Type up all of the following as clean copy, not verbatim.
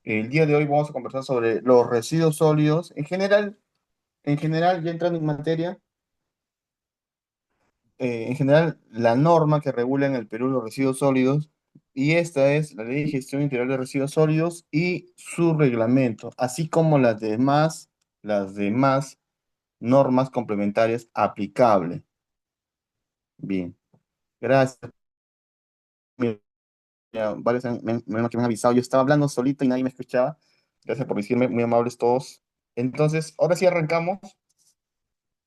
El día de hoy vamos a conversar sobre los residuos sólidos. Ya entrando en materia, en general, la norma que regula en el Perú los residuos sólidos, y esta es la Ley de Gestión Integral de Residuos Sólidos y su reglamento, así como las demás normas complementarias aplicables. Bien, gracias. Mira, varios que me han avisado. Yo estaba hablando solito y nadie me escuchaba. Gracias por decirme, muy amables todos. Entonces, ahora sí arrancamos.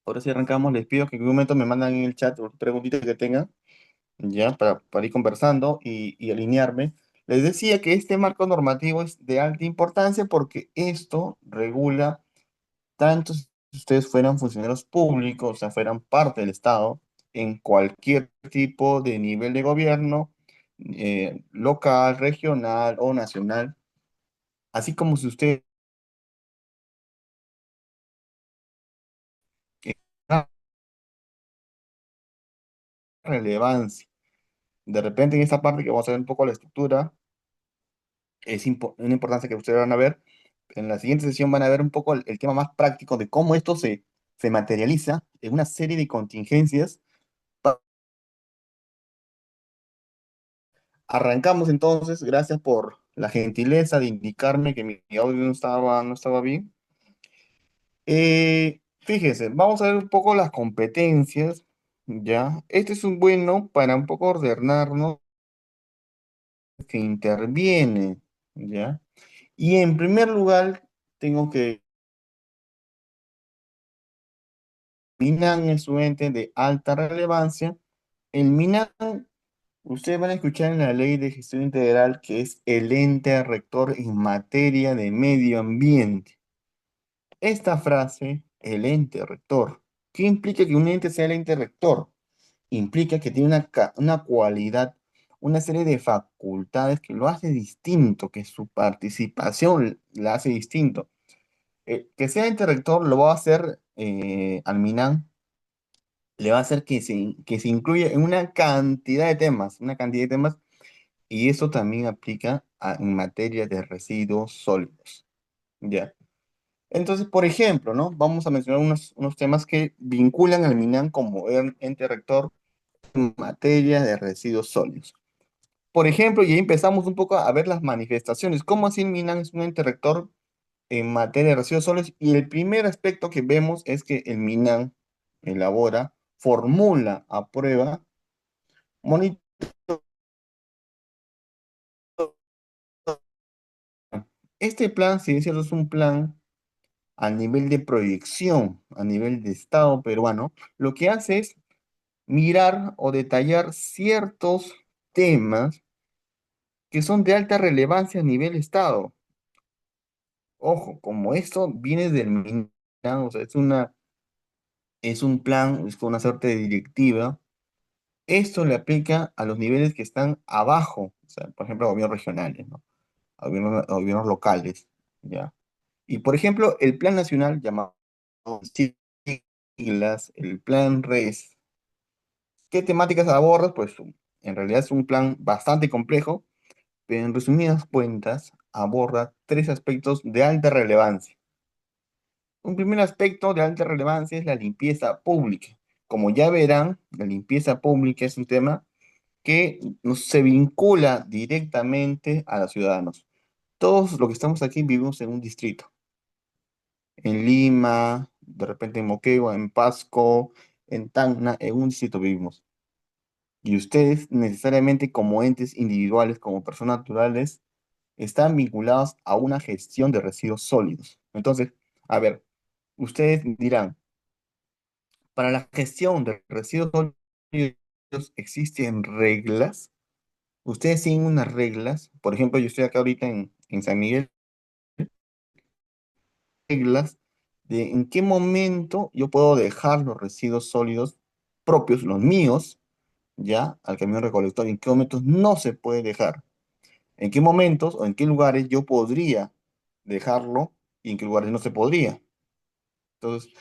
Ahora sí arrancamos. Les pido que en un momento me mandan en el chat preguntitas que tengan, ya, para ir conversando y alinearme. Les decía que este marco normativo es de alta importancia porque esto regula tanto si ustedes fueran funcionarios públicos, o sea, fueran parte del Estado, en cualquier tipo de nivel de gobierno, local, regional o nacional, así como si usted una relevancia. De repente en esta parte que vamos a ver un poco la estructura, una importancia que ustedes van a ver. En la siguiente sesión van a ver un poco el tema más práctico de cómo esto se materializa en una serie de contingencias. Arrancamos entonces, gracias por la gentileza de indicarme que mi audio no estaba bien. Fíjense, vamos a ver un poco las competencias, ¿ya? Este es un bueno para un poco ordenarnos que interviene, ¿ya? Y en primer lugar, tengo que MINAN es un ente de alta relevancia. El MINAN, ustedes van a escuchar en la Ley de Gestión Integral que es el ente rector en materia de medio ambiente. Esta frase, el ente rector, ¿qué implica que un ente sea el ente rector? Implica que tiene una cualidad, una serie de facultades que lo hace distinto, que su participación la hace distinto. Que sea ente rector lo va a hacer al MINAN, le va a hacer que se incluya en una cantidad de temas, y eso también aplica en materia de residuos sólidos. ¿Ya? Entonces, por ejemplo, ¿no? Vamos a mencionar unos temas que vinculan al MINAN como ente rector en materia de residuos sólidos. Por ejemplo, y ahí empezamos un poco a ver las manifestaciones. ¿Cómo así el MINAN es un ente rector en materia de residuos sólidos? Y el primer aspecto que vemos es que el MINAN elabora, formula, aprueba, monitora. Este plan, si es cierto, es un plan a nivel de proyección, a nivel de Estado peruano. Lo que hace es mirar o detallar ciertos temas que son de alta relevancia a nivel Estado. Ojo, como esto viene del MINAN, o sea, es un plan, es una suerte de directiva. Esto le aplica a los niveles que están abajo, o sea, por ejemplo, a gobiernos regionales, ¿no? A gobiernos locales, ¿ya? Y por ejemplo, el plan nacional llamado siglas, el plan RES. ¿Qué temáticas aborda? Pues en realidad es un plan bastante complejo, pero en resumidas cuentas aborda tres aspectos de alta relevancia. Un primer aspecto de alta relevancia es la limpieza pública. Como ya verán, la limpieza pública es un tema que se vincula directamente a los ciudadanos. Todos los que estamos aquí vivimos en un distrito. En Lima, de repente en Moquegua, en Pasco, en Tacna, en un distrito vivimos. Y ustedes necesariamente como entes individuales, como personas naturales, están vinculados a una gestión de residuos sólidos. Entonces, a ver, ustedes dirán, para la gestión de residuos sólidos existen reglas. Ustedes siguen unas reglas. Por ejemplo, yo estoy acá ahorita en San Miguel, reglas de en qué momento yo puedo dejar los residuos sólidos propios, los míos, ya, al camión recolector, y en qué momentos no se puede dejar. En qué momentos o en qué lugares yo podría dejarlo y en qué lugares no se podría. Entonces,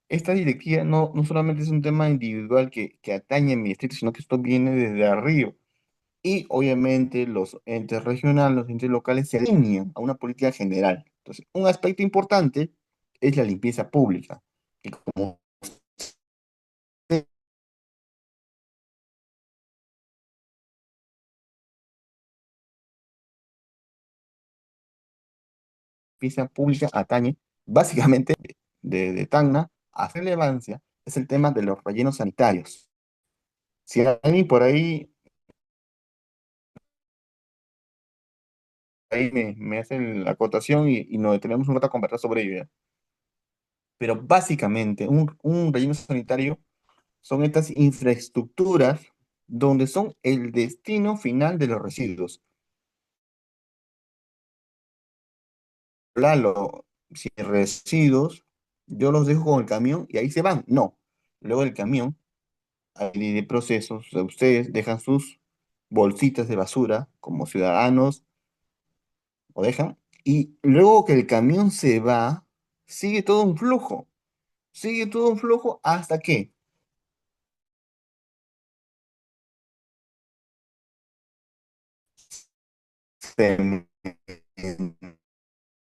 esta directiva no solamente es un tema individual que atañe a mi distrito, sino que esto viene desde arriba. y obviamente los entes regionales, los entes locales se alinean a una política general. Entonces, un aspecto importante es la limpieza pública, que como limpieza pública atañe básicamente de Tacna a relevancia es el tema de los rellenos sanitarios. Si alguien por ahí me hace la acotación y nos detenemos un rato a conversar sobre ello, ¿ya? Pero básicamente un relleno sanitario son estas infraestructuras donde son el destino final de los residuos. Claro, si residuos, yo los dejo con el camión y ahí se van. No. Luego el camión, ahí de procesos, o sea, ustedes dejan sus bolsitas de basura como ciudadanos, o dejan, y luego que el camión se va, sigue todo un flujo. Sigue todo un flujo hasta que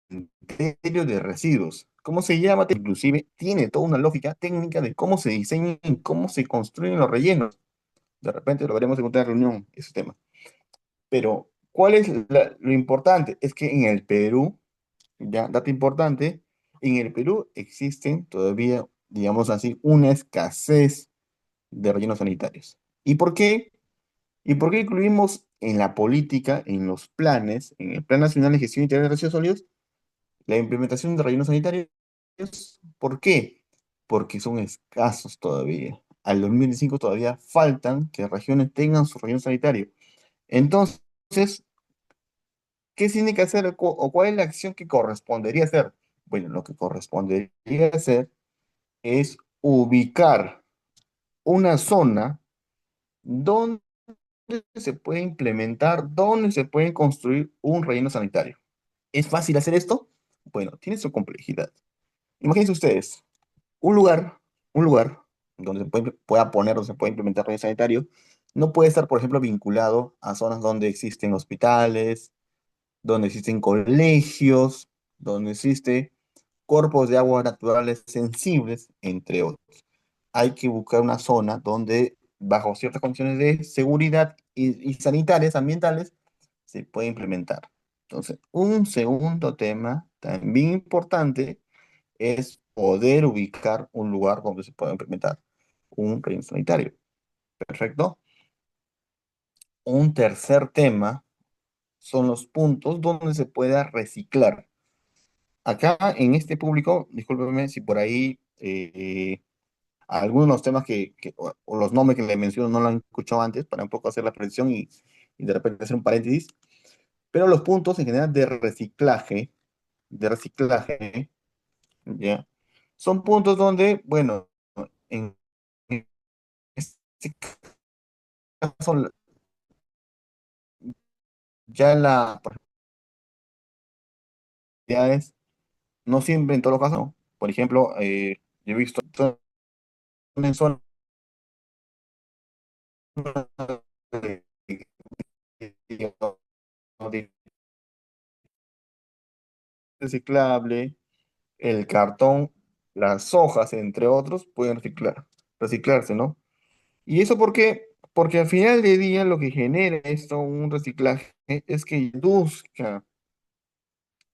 cementerio de residuos. ¿Cómo se llama? Inclusive tiene toda una lógica técnica de cómo se diseñan y cómo se construyen los rellenos. De repente lo veremos en otra reunión, ese tema. Pero, ¿cuál es lo importante? Es que en el Perú, ya, dato importante, en el Perú existen todavía, digamos así, una escasez de rellenos sanitarios. ¿Y por qué? ¿Y por qué incluimos en la política, en los planes, en el Plan Nacional de Gestión Integral de Residuos Sólidos, la implementación de rellenos sanitarios? ¿Por qué? Porque son escasos todavía. Al 2025 todavía faltan que regiones tengan su relleno sanitario. Entonces, ¿qué se tiene que hacer o cuál es la acción que correspondería hacer? Bueno, lo que correspondería hacer es ubicar una zona donde se puede implementar, donde se puede construir un relleno sanitario. ¿Es fácil hacer esto? Bueno, tiene su complejidad. Imagínense ustedes, un lugar, un lugar donde pueda poner o se pueda implementar relleno sanitario, no puede estar, por ejemplo, vinculado a zonas donde existen hospitales, donde existen colegios, donde existen cuerpos de agua naturales sensibles, entre otros. Hay que buscar una zona donde, bajo ciertas condiciones de seguridad y sanitarias, ambientales, se puede implementar. Entonces, un segundo tema también importante es poder ubicar un lugar donde se pueda implementar un relleno sanitario. Perfecto. Un tercer tema son los puntos donde se pueda reciclar. Acá en este público, discúlpeme si por ahí algunos de los temas o los nombres que le menciono no lo han escuchado antes, para un poco hacer la precisión y de repente hacer un paréntesis, pero los puntos en general de reciclaje, ¿ya? Son puntos donde, bueno, en este caso, ya por ejemplo, no siempre en todos los casos, ¿no? Por ejemplo, yo he visto en zonas de, de reciclable, el cartón, las hojas, entre otros, pueden reciclarse, ¿no? ¿Y eso por qué? Porque al final del día lo que genera esto, un reciclaje, es que reduzca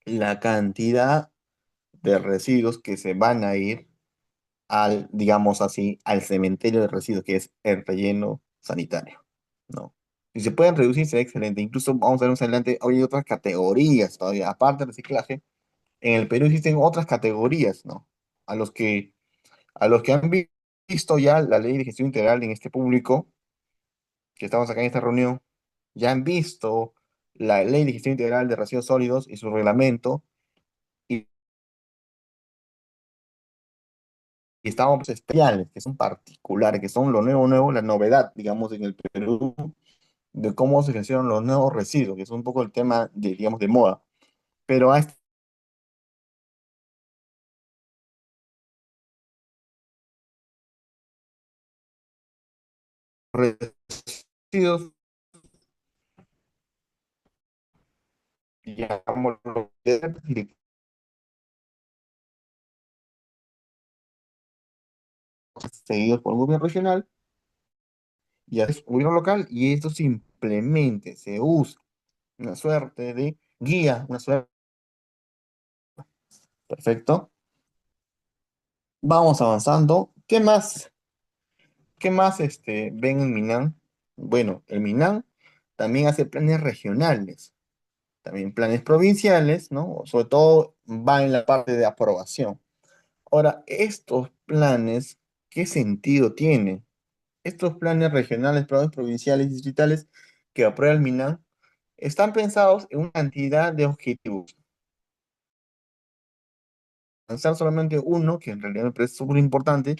la cantidad de residuos que se van a ir al, digamos así, al cementerio de residuos, que es el relleno sanitario, ¿no? Si se pueden reducir, será excelente. Incluso vamos a ver más adelante, hoy hay otras categorías todavía, aparte del reciclaje, en el Perú existen otras categorías, ¿no? A los que, a los que han visto ya la ley de gestión integral en este público, que estamos acá en esta reunión, ya han visto la ley de gestión integral de residuos sólidos y su reglamento, y, y estamos especiales, que son particulares, que son lo nuevo, nuevo, la novedad, digamos, en el Perú, de cómo se gestionan los nuevos residuos, que es un poco el tema de, digamos, de moda. Pero a estos residuos digamos, seguidos por el gobierno regional y el gobierno local, y esto simplemente se usa una suerte de guía, una suerte. Perfecto. Vamos avanzando. ¿Qué más ven en Minam? Bueno, el Minam también hace planes regionales, también planes provinciales, ¿no? Sobre todo va en la parte de aprobación. Ahora, estos planes, ¿qué sentido tienen? Estos planes regionales, planes provinciales y distritales que aprueba el MINAM están pensados en una cantidad de objetivos. Lanzar solamente uno, que en realidad me parece súper importante,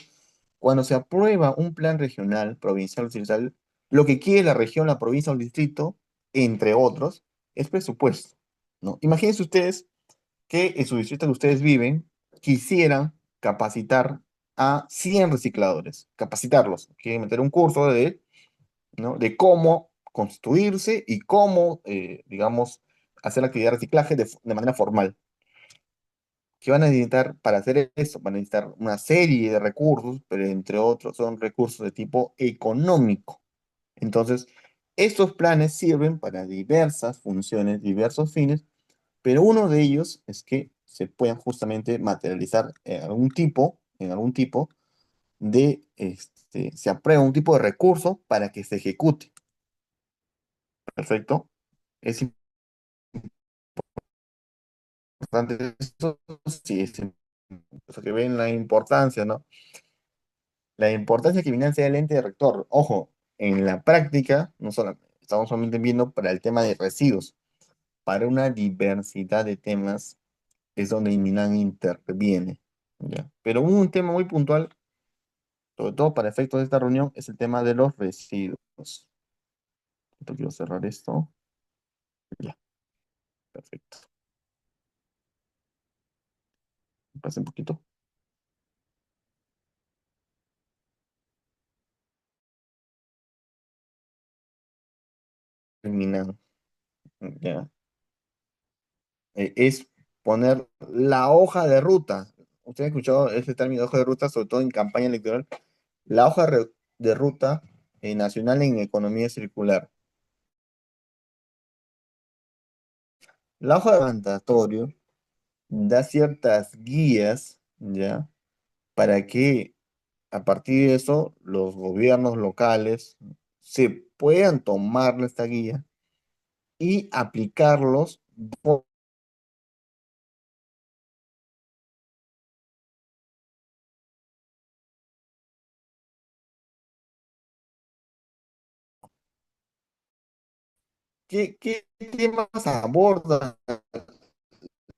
cuando se aprueba un plan regional, provincial o distrital, lo que quiere la región, la provincia o el distrito, entre otros, es presupuesto, ¿no? Imagínense ustedes que en su distrito que ustedes viven quisieran capacitar a 100 recicladores, capacitarlos, quieren meter un curso ¿no? De cómo constituirse y cómo, digamos, hacer la actividad de reciclaje de manera formal. ¿Qué van a necesitar para hacer eso? Van a necesitar una serie de recursos, pero entre otros son recursos de tipo económico. Entonces, estos planes sirven para diversas funciones, diversos fines, pero uno de ellos es que se puedan justamente materializar en algún tipo se aprueba un tipo de recurso para que se ejecute. Perfecto. Es importante eso, sí, eso que ven la importancia, ¿no? La importancia que Binance sea el ente de rector. Ojo, en la práctica, no solo, estamos solamente viendo para el tema de residuos, para una diversidad de temas es donde Binance interviene, ¿ya? Pero un tema muy puntual, sobre todo para efectos de esta reunión, es el tema de los residuos. Quiero cerrar esto. Ya, perfecto. Pase un poquito. Binance, ya. Es poner la hoja de ruta. Usted ha escuchado ese término de hoja de ruta, sobre todo en campaña electoral. La hoja de ruta nacional en economía circular. La hoja de mandatorio da ciertas guías, ¿ya? Para que a partir de eso los gobiernos locales se puedan tomar esta guía y aplicarlos. ¿Qué temas aborda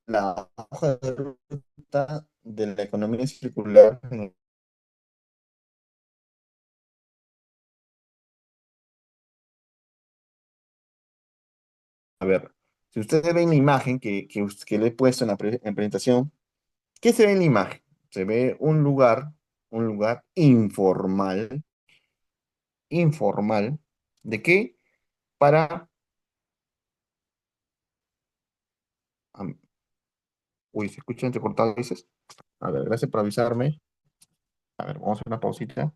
la hoja de ruta de la economía circular? A ver, si ustedes ven la imagen que le he puesto en presentación, ¿qué se ve en la imagen? Se ve un lugar informal, ¿de qué? Para, am- uy, se escucha entrecortado a veces. A ver, gracias por avisarme. A ver, vamos a hacer una pausita.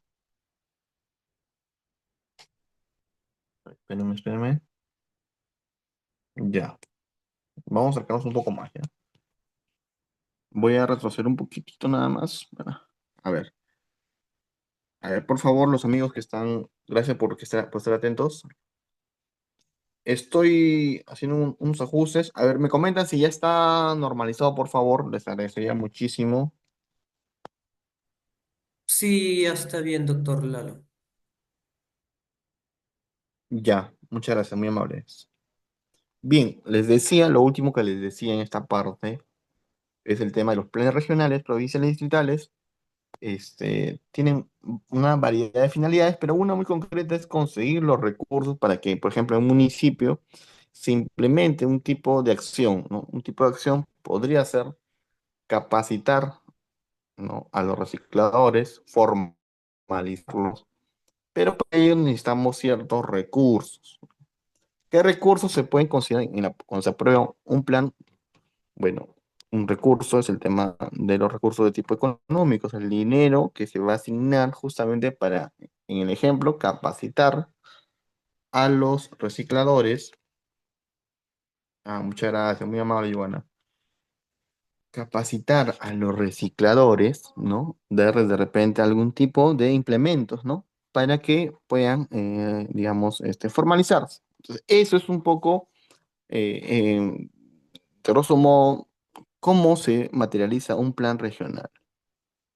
Espérenme, espérenme. Ya, vamos a acercarnos un poco más, ¿ya? Voy a retroceder un poquitito nada más. A ver, por favor, los amigos que están, gracias por estar atentos. Estoy haciendo unos ajustes. A ver, me comentan si ya está normalizado, por favor. Les agradecería muchísimo. Sí, ya está bien, doctor Lalo. Ya, muchas gracias, muy amables. Bien, les decía, lo último que les decía en esta parte es el tema de los planes regionales, provinciales y distritales. Tienen una variedad de finalidades, pero una muy concreta es conseguir los recursos para que, por ejemplo, en un municipio se implemente un tipo de acción, ¿no? Un tipo de acción podría ser capacitar, ¿no? A los recicladores, formalizarlos, pero para ello necesitamos ciertos recursos. ¿Qué recursos se pueden considerar cuando se aprueba un plan? Bueno, un recurso es el tema de los recursos de tipo económico, es el dinero que se va a asignar justamente para, en el ejemplo, capacitar a los recicladores. Ah, muchas gracias, muy amable, Joana. Capacitar a los recicladores, ¿no? Darles de repente algún tipo de implementos, ¿no? Para que puedan, digamos, formalizarse. Entonces, eso es un poco, de grosso modo, cómo se materializa un plan regional.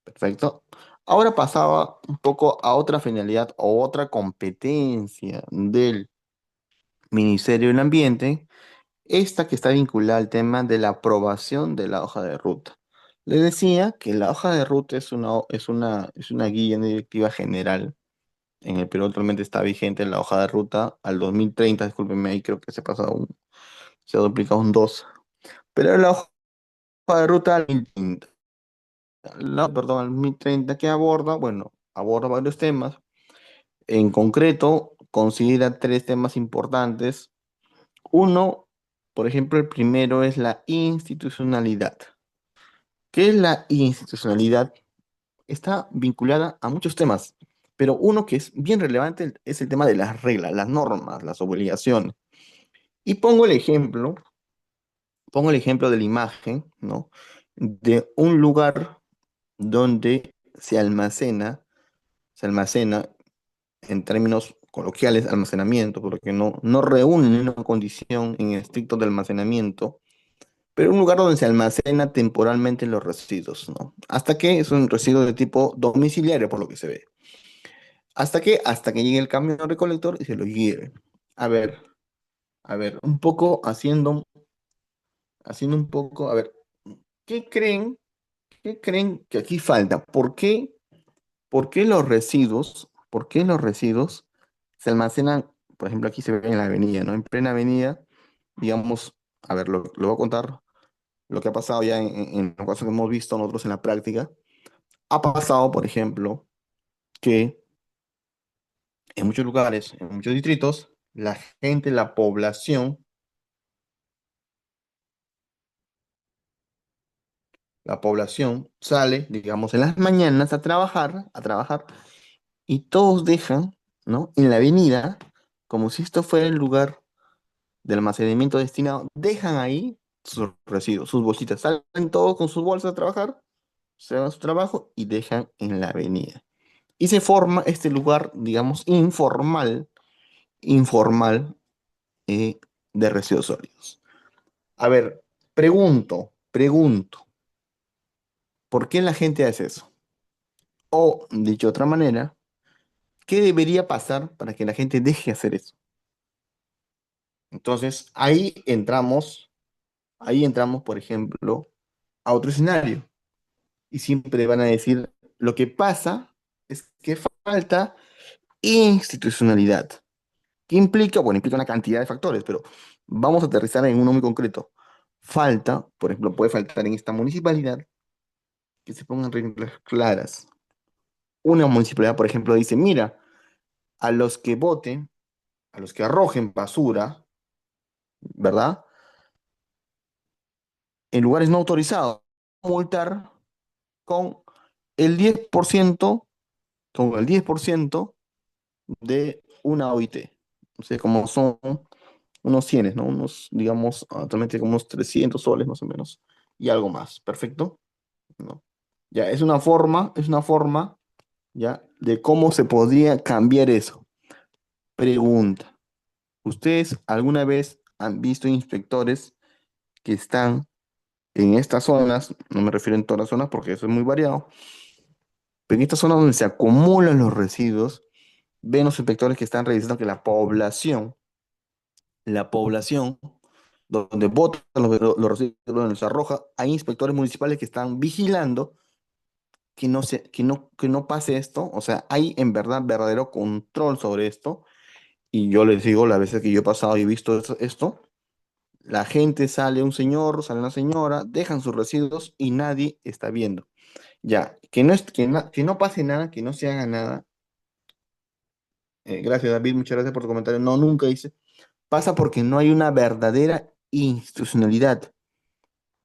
Perfecto. Ahora pasaba un poco a otra finalidad o otra competencia del Ministerio del Ambiente, esta que está vinculada al tema de la aprobación de la hoja de ruta. Le decía que la hoja de ruta es una guía, una directiva general. En el Perú actualmente está vigente la hoja de ruta al 2030, discúlpenme ahí, creo que se ha duplicado un 2. Pero la hoja de ruta al 2030, perdón, al 2030 que aborda, bueno, aborda varios temas. En concreto, considera tres temas importantes. Uno, por ejemplo, el primero es la institucionalidad. ¿Qué es la institucionalidad? Está vinculada a muchos temas, pero uno que es bien relevante es el tema de las reglas, las normas, las obligaciones. Y pongo el ejemplo de la imagen, ¿no? De un lugar donde se almacena en términos coloquiales almacenamiento, porque no reúne una condición en estricto de almacenamiento, pero un lugar donde se almacena temporalmente los residuos, ¿no? Hasta que es un residuo de tipo domiciliario, por lo que se ve. Hasta que llegue el camión recolector y se lo lleve. A ver, a ver, haciendo un poco, a ver, ¿qué creen? ¿Qué creen que aquí falta? ¿Por qué los residuos se almacenan? Por ejemplo, aquí se ve en la avenida, ¿no? En plena avenida, digamos, a ver, lo voy a contar lo que ha pasado ya en los casos que hemos visto nosotros en la práctica. Ha pasado, por ejemplo, que en muchos lugares, en muchos distritos, la gente, la población sale, digamos, en las mañanas a trabajar, y todos dejan, ¿no? En la avenida, como si esto fuera el lugar de almacenamiento destinado, dejan ahí sus residuos, sus bolsitas, salen todos con sus bolsas a trabajar, se van a su trabajo y dejan en la avenida. Y se forma este lugar, digamos, informal, eh, de residuos sólidos. A ver, pregunto, ¿por qué la gente hace eso? O, dicho de otra manera, ¿qué debería pasar para que la gente deje de hacer eso? Entonces, ahí entramos, por ejemplo, a otro escenario. Y siempre van a decir, lo que pasa es que falta institucionalidad. ¿Qué implica? Bueno, implica una cantidad de factores, pero vamos a aterrizar en uno muy concreto. Por ejemplo, puede faltar en esta municipalidad que se pongan reglas claras. Una municipalidad, por ejemplo, dice, mira, a los que voten, a los que arrojen basura, ¿verdad? En lugares no autorizados, multar con el 10%, con el 10% de una OIT. O sea, como son unos 100, ¿no? Unos, digamos, actualmente como unos 300 soles más o menos, y algo más. ¿Perfecto? ¿No? Ya, es una forma, ya, de cómo se podría cambiar eso. Pregunta. ¿Ustedes alguna vez han visto inspectores que están en estas zonas? No me refiero en todas las zonas porque eso es muy variado, pero en estas zonas donde se acumulan los residuos, ven los inspectores que están revisando que la población donde botan los residuos, donde se arroja, hay inspectores municipales que están vigilando que no pase esto. O sea, hay en verdad verdadero control sobre esto. Y yo les digo, las veces que yo he pasado y he visto esto, la gente sale, un señor, sale una señora, dejan sus residuos y nadie está viendo. Ya, que no pase nada, que no se haga nada. Gracias, David, muchas gracias por tu comentario. No, nunca hice. Pasa porque no hay una verdadera institucionalidad.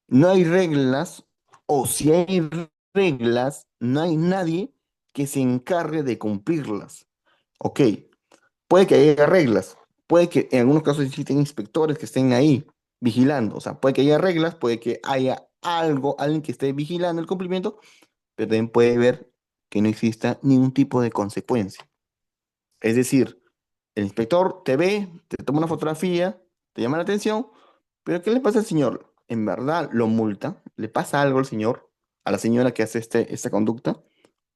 No hay reglas, o si hay reglas, no hay nadie que se encargue de cumplirlas. Ok, puede que haya reglas, puede que en algunos casos existen inspectores que estén ahí vigilando, o sea, puede que haya reglas, puede que haya algo, alguien que esté vigilando el cumplimiento, pero también puede ver que no exista ningún tipo de consecuencia. Es decir, el inspector te ve, te toma una fotografía, te llama la atención, pero ¿qué le pasa al señor? ¿En verdad lo multa? ¿Le pasa algo al señor, a la señora que hace esta conducta?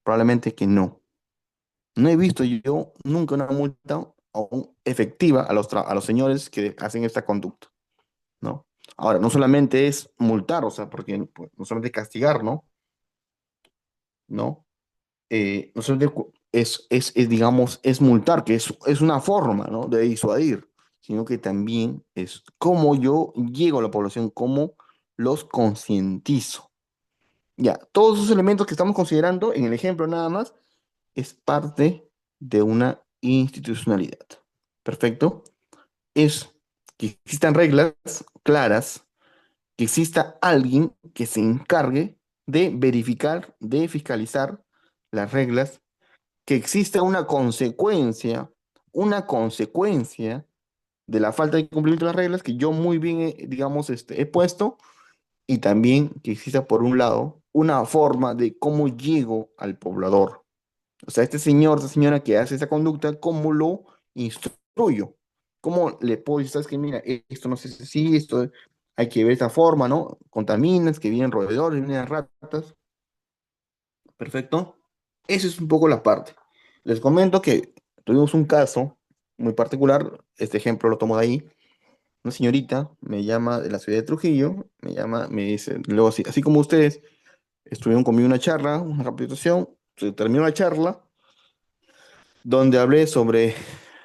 Probablemente que no. No he visto yo nunca una multa aún efectiva a los señores que hacen esta conducta, ¿no? Ahora, no solamente es multar, o sea, porque pues, no solamente castigar, ¿no? ¿No? No solamente digamos, es multar, que es una forma, ¿no? De disuadir, sino que también es cómo yo llego a la población, cómo los concientizo. Ya, todos esos elementos que estamos considerando en el ejemplo nada más es parte de una institucionalidad. ¿Perfecto? Es que existan reglas claras, que exista alguien que se encargue de verificar, de fiscalizar las reglas, que exista una consecuencia de la falta de cumplimiento de las reglas que yo muy bien, digamos, he puesto, y también que exista, por un lado, una forma de cómo llego al poblador. O sea, este señor, esta señora que hace esa conducta, ¿cómo lo instruyo? ¿Cómo le puedo decir, sabes que mira, esto no se hace así, esto hay que ver esta forma, ¿no? Contaminas, que vienen roedores, vienen ratas. Perfecto. Esa es un poco la parte. Les comento que tuvimos un caso muy particular. Este ejemplo lo tomo de ahí. Una señorita me llama de la ciudad de Trujillo, me llama, me dice, luego así como ustedes, estuvieron conmigo una charla, una capacitación, se terminó la charla donde hablé sobre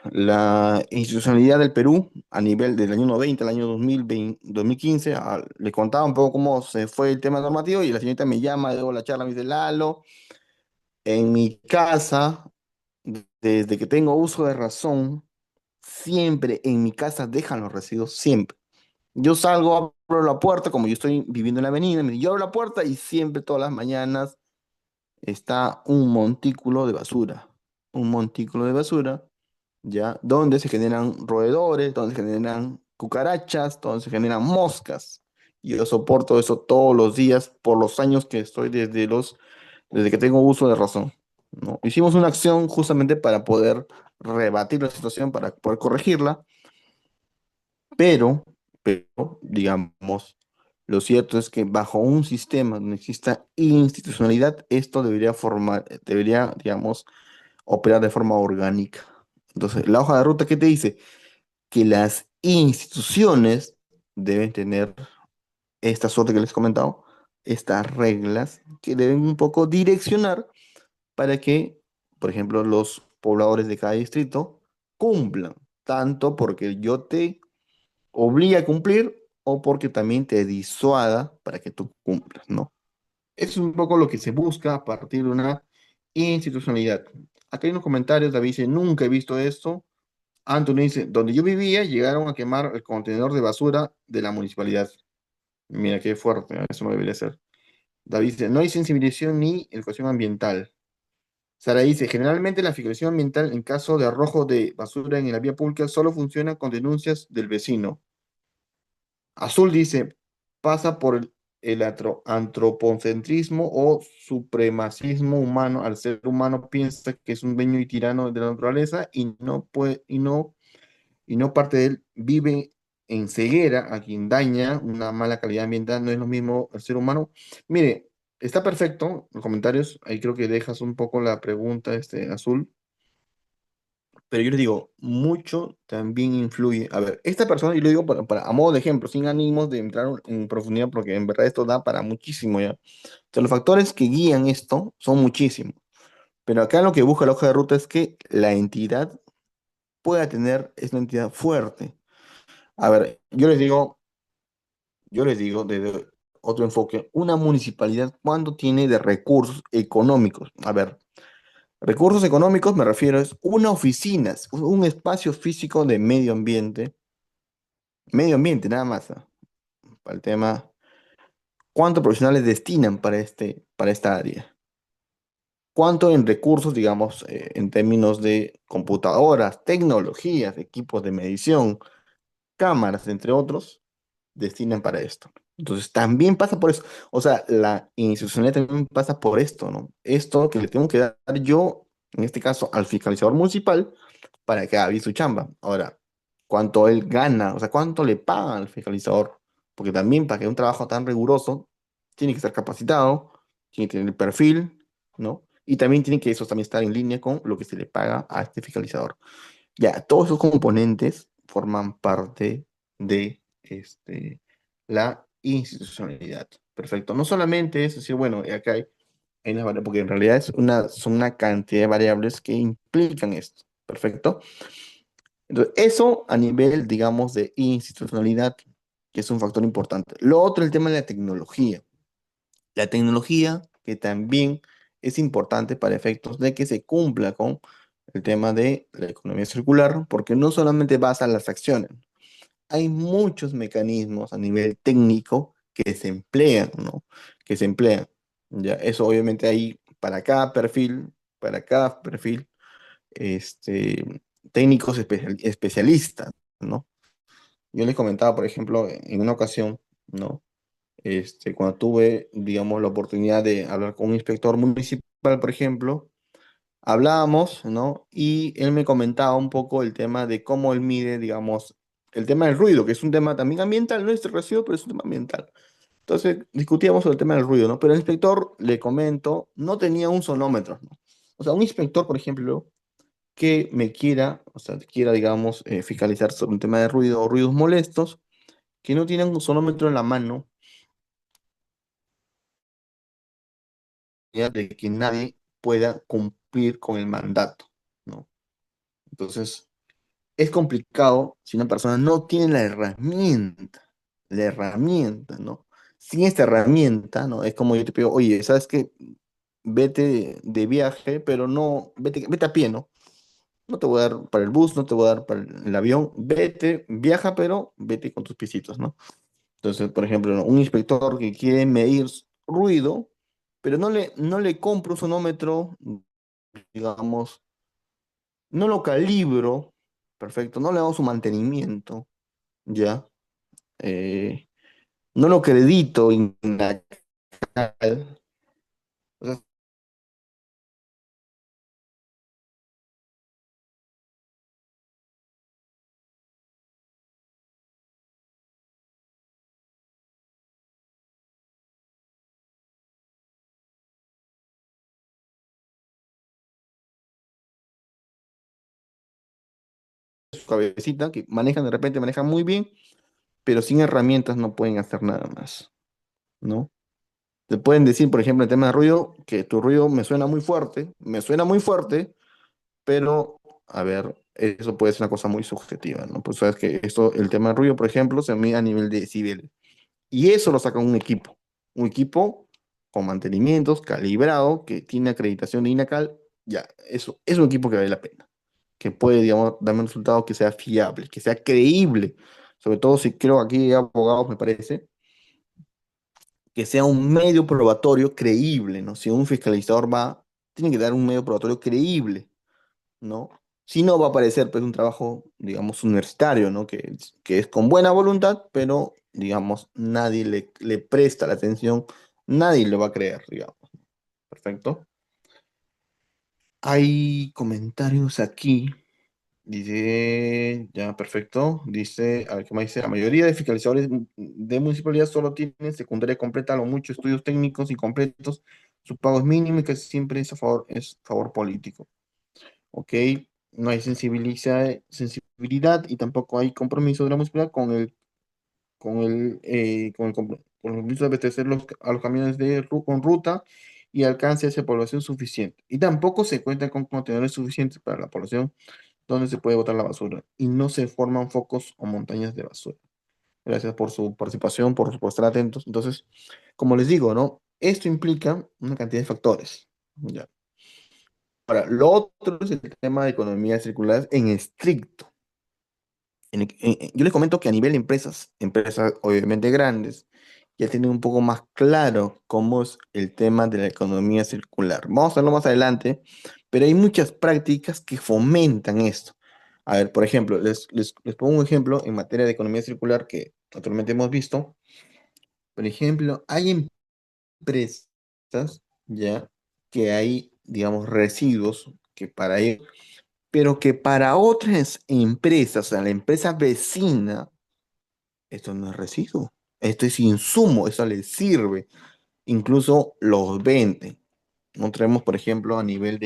la institucionalidad del Perú a nivel del año 90 al año 2020, 2015. Le contaba un poco cómo se fue el tema normativo y la señorita me llama, luego la charla me dice, Lalo, en mi casa, desde que tengo uso de razón, siempre en mi casa dejan los residuos, siempre. Yo salgo, abro la puerta, como yo estoy viviendo en la avenida, yo abro la puerta y siempre todas las mañanas está un montículo de basura. Un montículo de basura, ¿ya? Donde se generan roedores, donde se generan cucarachas, donde se generan moscas. Y yo soporto eso todos los días por los años que estoy desde que tengo uso de razón, ¿no? Hicimos una acción justamente para poder rebatir la situación, para poder corregirla, pero, digamos, lo cierto es que bajo un sistema donde exista institucionalidad, esto debería, digamos, operar de forma orgánica. Entonces, la hoja de ruta, ¿qué te dice? Que las instituciones deben tener esta suerte que les he comentado, estas reglas que deben un poco direccionar para que, por ejemplo, los pobladores de cada distrito cumplan, tanto porque yo te obligue a cumplir o porque también te disuada para que tú cumplas, ¿no? Eso es un poco lo que se busca a partir de una institucionalidad. Acá hay unos comentarios, David dice, nunca he visto esto. Anthony dice, donde yo vivía llegaron a quemar el contenedor de basura de la municipalidad. Mira qué fuerte, ¿no? Eso no debería ser. David dice, no hay sensibilización ni educación ambiental. Sara dice, generalmente la fiscalización ambiental en caso de arrojo de basura en la vía pública solo funciona con denuncias del vecino. Azul dice, pasa por el antropocentrismo o supremacismo humano. Al ser humano piensa que es un dueño y tirano de la naturaleza y no parte de él. Vive en ceguera a quien daña una mala calidad ambiental. No es lo mismo el ser humano. Mire, está perfecto los comentarios. Ahí creo que dejas un poco la pregunta, Azul. Pero yo les digo, mucho también influye. A ver, esta persona, yo le digo a modo de ejemplo, sin ánimos de entrar en profundidad, porque en verdad esto da para muchísimo ya. O sea, los factores que guían esto son muchísimos. Pero acá lo que busca la hoja de ruta es que la entidad pueda tener, es una entidad fuerte. A ver, yo les digo desde otro enfoque, una municipalidad, ¿cuánto tiene de recursos económicos? A ver, recursos económicos me refiero es una oficina, es un espacio físico de medio ambiente, Medio ambiente, nada más, para el tema, ¿cuántos profesionales destinan para esta área? ¿Cuánto en recursos, digamos, en términos de computadoras, tecnologías, equipos de medición, cámaras, entre otros, destinan para esto? Entonces, también pasa por eso. O sea, la institucionalidad también pasa por esto, ¿no? Esto que le tengo que dar yo, en este caso, al fiscalizador municipal, para que haga bien su chamba. Ahora, ¿cuánto él gana? O sea, ¿cuánto le pagan al fiscalizador? Porque también para que un trabajo tan riguroso, tiene que estar capacitado, tiene que tener el perfil, ¿no? Y también tiene que eso también estar en línea con lo que se le paga a este fiscalizador. Ya, todos esos componentes forman parte de la institucionalidad. Perfecto. No solamente es decir, bueno, acá hay unas variables, porque en realidad son una cantidad de variables que implican esto. Perfecto. Entonces, eso a nivel, digamos, de institucionalidad, que es un factor importante. Lo otro, el tema de la tecnología. La tecnología que también es importante para efectos de que se cumpla con el tema de la economía circular, porque no solamente basa las acciones, hay muchos mecanismos a nivel técnico que se emplean, ¿no? Que se emplean. Ya, eso obviamente hay para cada perfil, técnicos especialistas, ¿no? Yo les comentaba, por ejemplo, en una ocasión, ¿no? Cuando tuve, digamos, la oportunidad de hablar con un inspector municipal, por ejemplo, hablábamos, ¿no? Y él me comentaba un poco el tema de cómo él mide, digamos, el tema del ruido, que es un tema también ambiental, no es residuo, pero es un tema ambiental. Entonces, discutíamos sobre el tema del ruido, ¿no? Pero el inspector, le comento, no tenía un sonómetro, ¿no? O sea, un inspector, por ejemplo, que me quiera, o sea, quiera, digamos, fiscalizar sobre un tema de ruido o ruidos molestos, que no tiene un sonómetro en la mano, ya de que nadie pueda cumplir con el mandato, ¿no? Entonces, es complicado si una persona no tiene la herramienta, ¿no? Sin esta herramienta, ¿no? Es como yo te pido, oye, ¿sabes qué? Vete de viaje, pero no, vete a pie, ¿no? No te voy a dar para el bus, no te voy a dar para el avión, vete, viaja, pero vete con tus pisitos, ¿no? Entonces, por ejemplo, ¿no? Un inspector que quiere medir ruido, pero no le compro un sonómetro, digamos, no lo calibro, perfecto, no le hago su mantenimiento, ¿ya? Eh, no lo acredito en la cal. O sea, su cabecita, que manejan de repente, manejan muy bien, pero sin herramientas no pueden hacer nada más, ¿no? Te pueden decir, por ejemplo, el tema de ruido, que tu ruido me suena muy fuerte, pero, a ver, eso puede ser una cosa muy subjetiva, ¿no? Pues sabes que esto, el tema de ruido, por ejemplo, se mide a nivel de decibeles. Y eso lo saca un equipo con mantenimientos, calibrado, que tiene acreditación de INACAL, ya, eso es un equipo que vale la pena, que puede, digamos, darme un resultado que sea fiable, que sea creíble, sobre todo si creo que aquí hay abogados, me parece, que sea un medio probatorio creíble, ¿no? Si un fiscalizador va, tiene que dar un medio probatorio creíble, ¿no? Si no, va a parecer pues un trabajo, digamos, universitario, ¿no? Que es con buena voluntad, pero, digamos, nadie le presta la atención, nadie lo va a creer, digamos. Perfecto. Hay comentarios aquí. Dice, ya, perfecto. Dice, a ver, ¿qué más dice? La mayoría de fiscalizadores de municipalidad solo tienen secundaria completa, a lo mucho estudios técnicos incompletos. Su pago es mínimo y casi siempre es favor político. ¿Ok? No hay sensibilidad y tampoco hay compromiso de la municipalidad con el compromiso de abastecer a los camiones con ruta y alcance hacia población suficiente. Y tampoco se cuentan con contenedores suficientes para la población donde se puede botar la basura y no se forman focos o montañas de basura. Gracias por su participación, por estar atentos. Entonces, como les digo, ¿no? Esto implica una cantidad de factores. ¿Ya? Ahora, lo otro es el tema de economía circular en estricto. Yo les comento que a nivel de empresas, empresas obviamente grandes, ya tienen un poco más claro cómo es el tema de la economía circular. Vamos a verlo más adelante, pero hay muchas prácticas que fomentan esto. A ver, por ejemplo, les pongo un ejemplo en materia de economía circular que actualmente hemos visto. Por ejemplo, hay empresas ya que hay, digamos, residuos que para ellos, pero que para otras empresas, o sea, la empresa vecina, esto no es residuo, esto es insumo, eso les sirve, incluso los venden. No traemos, por ejemplo, a nivel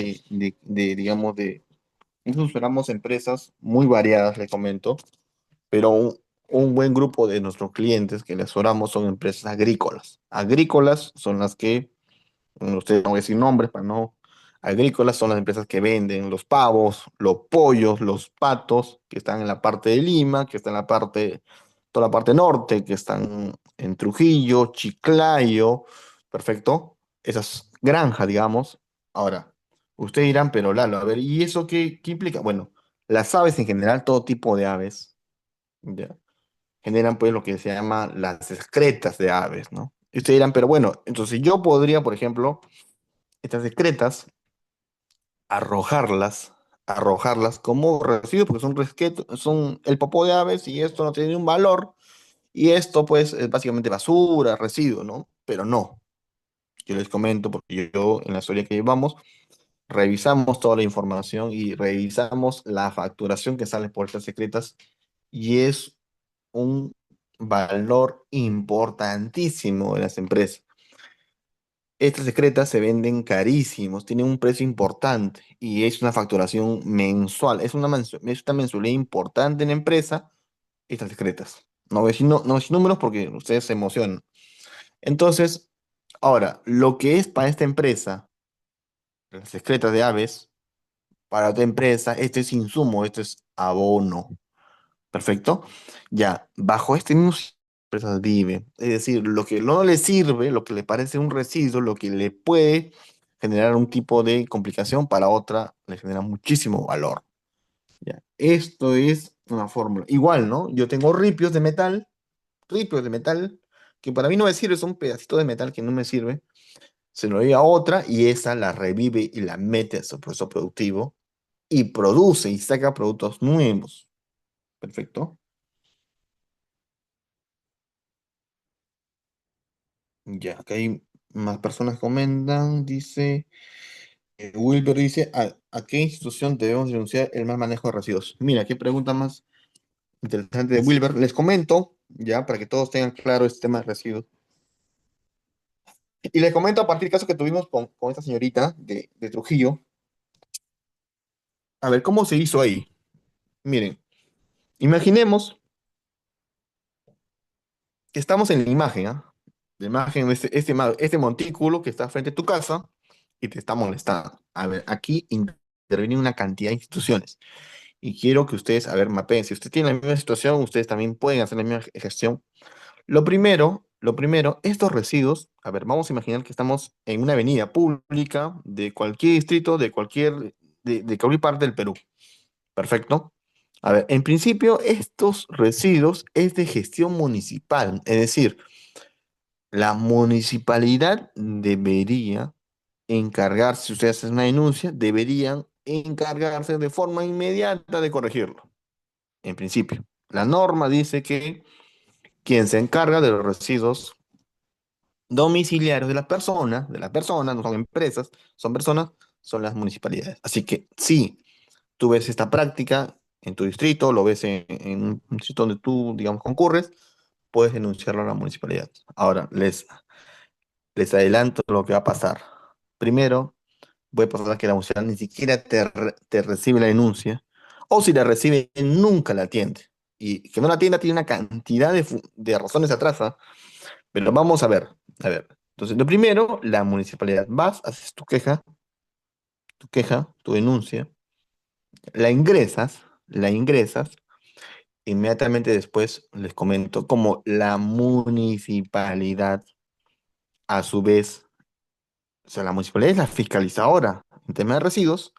digamos, incluso éramos empresas muy variadas, les comento, pero un buen grupo de nuestros clientes que les oramos son empresas agrícolas. Agrícolas son las que ustedes no voy a decir nombres para no. Agrícolas son las empresas que venden los pavos, los pollos, los patos, que están en la parte de Lima, que están en toda la parte norte, que están en Trujillo, Chiclayo, perfecto. Esas granjas, digamos. Ahora, ustedes dirán, pero Lalo, a ver, ¿y eso qué implica? Bueno, las aves en general, todo tipo de aves, ¿ya? Generan pues lo que se llama las excretas de aves, ¿no? Y ustedes dirán, pero bueno, entonces yo podría, por ejemplo, estas excretas, arrojarlas, arrojarlas como residuos, porque son el popó de aves y esto no tiene un valor, y esto pues es básicamente basura, residuo, ¿no? Pero no, yo les comento, porque yo en la historia que llevamos, revisamos toda la información y revisamos la facturación que sale por estas secretas, y es un valor importantísimo de las empresas. Estas secretas se venden carísimos, tienen un precio importante y es una facturación mensual. Es una mensualidad importante en la empresa, estas secretas. No voy a decir, no voy a decir números porque ustedes se emocionan. Entonces, ahora, lo que es para esta empresa, las secretas de aves, para otra empresa, esto es insumo, esto es abono. Perfecto. Ya, bajo este mismo sistema, las empresas viven. Es decir, lo que no le sirve, lo que le parece un residuo, lo que le puede generar un tipo de complicación, para otra le genera muchísimo valor. Ya. Esto es una fórmula. Igual, ¿no? Yo tengo ripios de metal, que para mí no me sirve, son pedacitos de metal que no me sirve. Se lo doy a otra y esa la revive y la mete a su proceso productivo y produce y saca productos nuevos. Perfecto. Ya, acá hay más personas comentan, dice, Wilber dice, ¿a qué institución debemos denunciar el mal manejo de residuos? Mira, qué pregunta más interesante de Wilber. Les comento, ya, para que todos tengan claro este tema de residuos. Y les comento a partir del caso que tuvimos con esta señorita de Trujillo. A ver, ¿cómo se hizo ahí? Miren, imaginemos que estamos en la imagen, ¿ah? La imagen, este montículo que está frente a tu casa y te está molestando. A ver, aquí interviene una cantidad de instituciones. Y quiero que ustedes, a ver, mapeen. Si usted tiene la misma situación, ustedes también pueden hacer la misma gestión. Lo primero, estos residuos, a ver, vamos a imaginar que estamos en una avenida pública de cualquier distrito, de cualquier parte del Perú. Perfecto. A ver, en principio, estos residuos es de gestión municipal, es decir, la municipalidad debería encargarse, si ustedes hacen una denuncia, deberían encargarse de forma inmediata de corregirlo. En principio, la norma dice que quien se encarga de los residuos domiciliarios de las personas, no son empresas, son personas, son las municipalidades. Así que si tú ves esta práctica en tu distrito, lo ves en un distrito donde tú, digamos, concurres, puedes denunciarlo a la municipalidad. Ahora, les adelanto lo que va a pasar. Primero, puede pasar que la municipalidad ni siquiera te recibe la denuncia, o si la recibe, nunca la atiende. Y que no la atienda tiene una cantidad de razones atrás, ¿ah? Pero vamos a ver, a ver. Entonces, lo primero, la municipalidad. Vas, haces tu denuncia, la ingresas, inmediatamente después les comento cómo la municipalidad, a su vez, o sea, la municipalidad es la fiscalizadora en temas de residuos,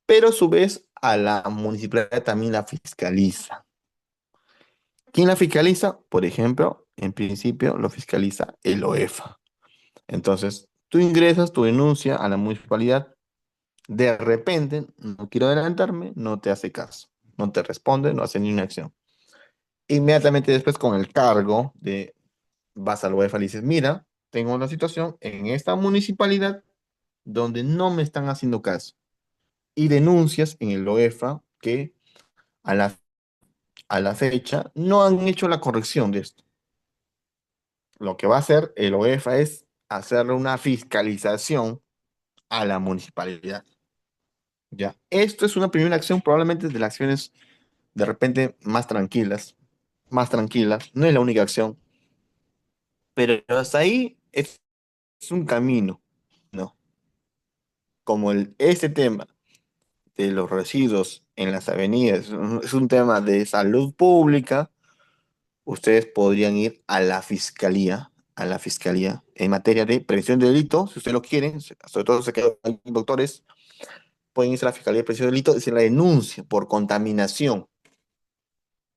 pero a su vez a la municipalidad también la fiscaliza. ¿Quién la fiscaliza? Por ejemplo, en principio lo fiscaliza el OEFA. Entonces, tú ingresas tu denuncia a la municipalidad, de repente, no quiero adelantarme, no te hace caso, no te responde, no hace ni una acción. Inmediatamente después con el cargo de vas al UEFA y le dices, mira, tengo una situación en esta municipalidad donde no me están haciendo caso. Y denuncias en el OEFA que a a la fecha no han hecho la corrección de esto. Lo que va a hacer el OEFA es hacerle una fiscalización a la municipalidad. Ya, esto es una primera acción, probablemente de las acciones de repente más tranquilas, no es la única acción, pero hasta ahí es un camino, ¿no? Como este tema de los residuos en las avenidas es un tema de salud pública, ustedes podrían ir a la fiscalía en materia de prevención de delito, si ustedes lo quieren, sobre todo sé que hay doctores, pueden irse a la fiscalía de prevención de delito y hacer la denuncia por contaminación.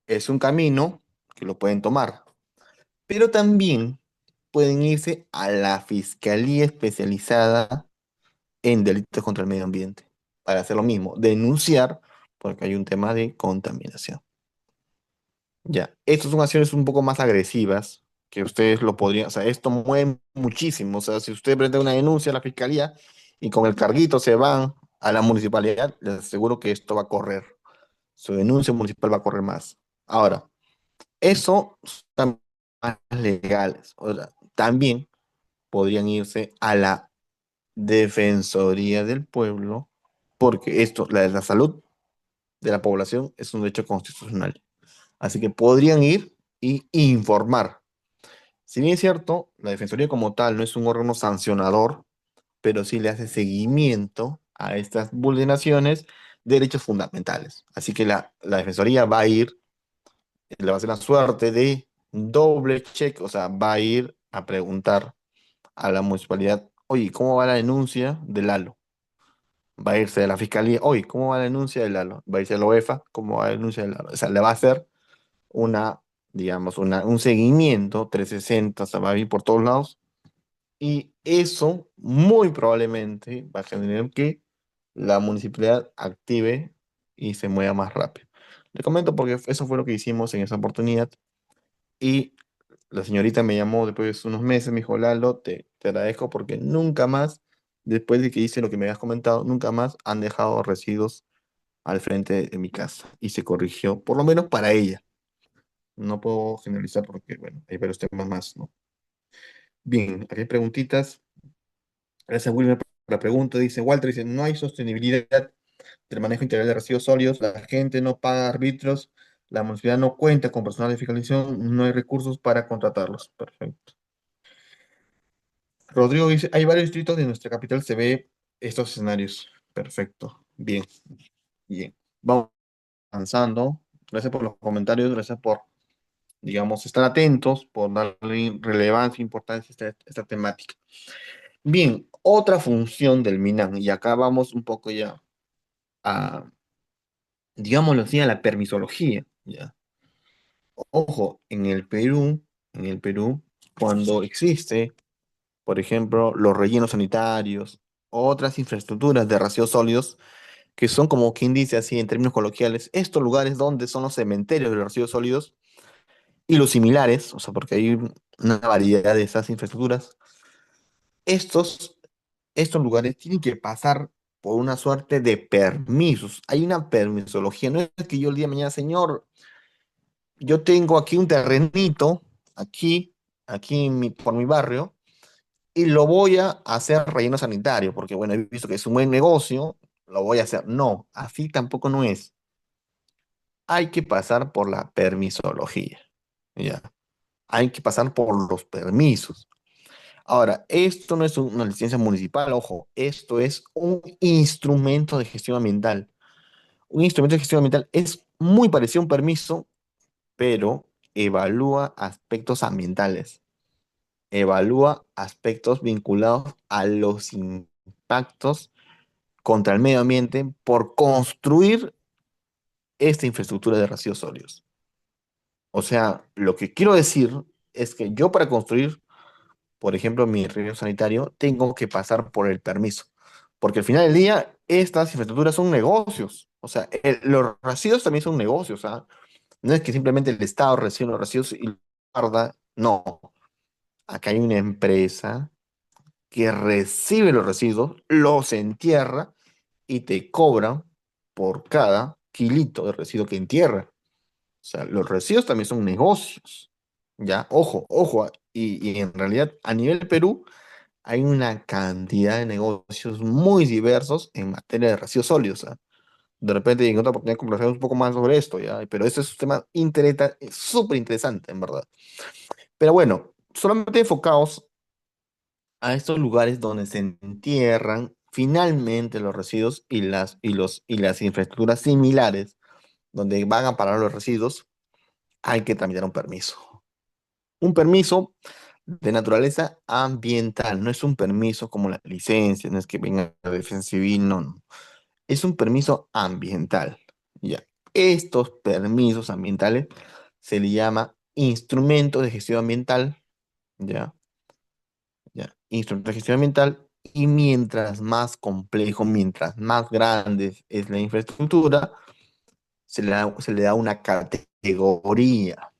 Es un camino que lo pueden tomar, pero también pueden irse a la fiscalía especializada en delitos contra el medio ambiente para hacer lo mismo, denunciar porque hay un tema de contaminación. Ya, estas son acciones un poco más agresivas que ustedes lo podrían, o sea, esto mueve muchísimo, o sea, si usted presenta una denuncia a la fiscalía y con el carguito se van a la municipalidad, les aseguro que esto va a correr, su denuncia municipal va a correr más. Ahora, eso son más legales, o sea, también podrían irse a la Defensoría del Pueblo, porque esto, la salud de la población es un derecho constitucional. Así que podrían ir y informar. Si bien es cierto, la Defensoría como tal no es un órgano sancionador, pero sí le hace seguimiento a estas vulneraciones de derechos fundamentales. Así que la Defensoría va a ir, le va a hacer la suerte de doble check, o sea, va a ir a preguntar a la municipalidad, oye, ¿cómo va la denuncia del Lalo? Va a irse a la fiscalía, oye, ¿cómo va la denuncia del Lalo? Va a irse a la OEFA, ¿cómo va la denuncia del Lalo? O sea, le va a hacer una, digamos, un seguimiento 360, o sea, va a ir por todos lados. Y eso muy probablemente va a generar que la municipalidad active y se mueva más rápido. Le comento porque eso fue lo que hicimos en esa oportunidad. Y la señorita me llamó después de unos meses, me dijo, Lalo, te agradezco porque nunca más, después de que hice lo que me habías comentado, nunca más han dejado residuos al frente de mi casa. Y se corrigió, por lo menos para ella. No puedo generalizar porque, bueno, hay varios temas más, ¿no? Bien, aquí hay preguntitas. Gracias, Wilmer, por la pregunta. Dice, Walter, dice, no hay sostenibilidad del manejo integral de residuos sólidos, la gente no paga árbitros, la municipalidad no cuenta con personal de fiscalización, no hay recursos para contratarlos. Perfecto. Rodrigo dice, hay varios distritos de nuestra capital, se ve estos escenarios. Perfecto. Bien, bien. Vamos avanzando. Gracias por los comentarios, gracias por, digamos, estar atentos, por darle relevancia e importancia a esta temática. Bien, otra función del MINAN, y acá vamos un poco ya a, digámoslo así, a la permisología, ¿ya? Ojo, en el Perú, cuando existe, por ejemplo, los rellenos sanitarios, otras infraestructuras de residuos sólidos, que son como quien dice así en términos coloquiales, estos lugares donde son los cementerios de los residuos sólidos y los similares, o sea, porque hay una variedad de esas infraestructuras, estos estos lugares tienen que pasar por una suerte de permisos. Hay una permisología. No es que yo el día de mañana, señor, yo tengo aquí un terrenito, aquí por mi barrio, y lo voy a hacer relleno sanitario, porque bueno, he visto que es un buen negocio, lo voy a hacer. No, así tampoco no es. Hay que pasar por la permisología. ¿Ya? Hay que pasar por los permisos. Ahora, esto no es una licencia municipal, ojo, esto es un instrumento de gestión ambiental. Un instrumento de gestión ambiental es muy parecido a un permiso, pero evalúa aspectos ambientales, evalúa aspectos vinculados a los impactos contra el medio ambiente por construir esta infraestructura de residuos sólidos. O sea, lo que quiero decir es que yo para construir, por ejemplo, mi relleno sanitario, tengo que pasar por el permiso. Porque al final del día, estas infraestructuras son negocios. O sea, los residuos también son negocios, ¿ah? No es que simplemente el Estado recibe los residuos y los guarda. No, acá hay una empresa que recibe los residuos, los entierra y te cobran por cada kilito de residuo que entierra. O sea, los residuos también son negocios. Ya, ojo, ojo. Y en realidad, a nivel Perú, hay una cantidad de negocios muy diversos en materia de residuos sólidos. ¿Ah? De repente, en otra oportunidad, conversaremos un poco más sobre esto, ¿ya? Pero este es un tema súper interesante, en verdad. Pero bueno, solamente enfocados a estos lugares donde se entierran finalmente los residuos y las infraestructuras similares, donde van a parar los residuos, hay que tramitar un permiso. Un permiso de naturaleza ambiental, no es un permiso como la licencia, no es que venga la defensa civil, no, no. Es un permiso ambiental. Ya. Estos permisos ambientales se le llama instrumento de gestión ambiental, ya, ya, instrumento de gestión ambiental, y mientras más complejo, mientras más grande es la infraestructura, se le da una categoría.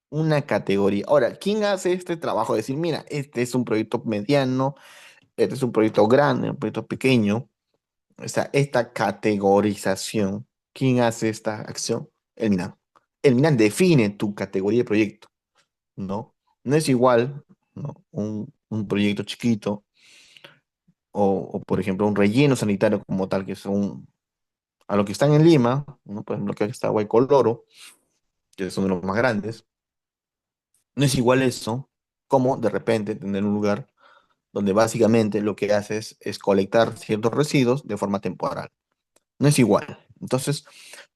Una categoría. Ahora, ¿quién hace este trabajo? De decir, mira, este es un proyecto mediano, este es un proyecto grande, un proyecto pequeño. O sea, esta categorización, ¿quién hace esta acción? El MINAM. El MINAM define tu categoría de proyecto, ¿no? No es igual, ¿no? Un proyecto chiquito por ejemplo, un relleno sanitario como tal, que son a lo que están en Lima, ¿no? Por ejemplo, que está Guaycoloro, que son de los más grandes. No es igual eso como de repente tener un lugar donde básicamente lo que haces es colectar ciertos residuos de forma temporal. No es igual. Entonces,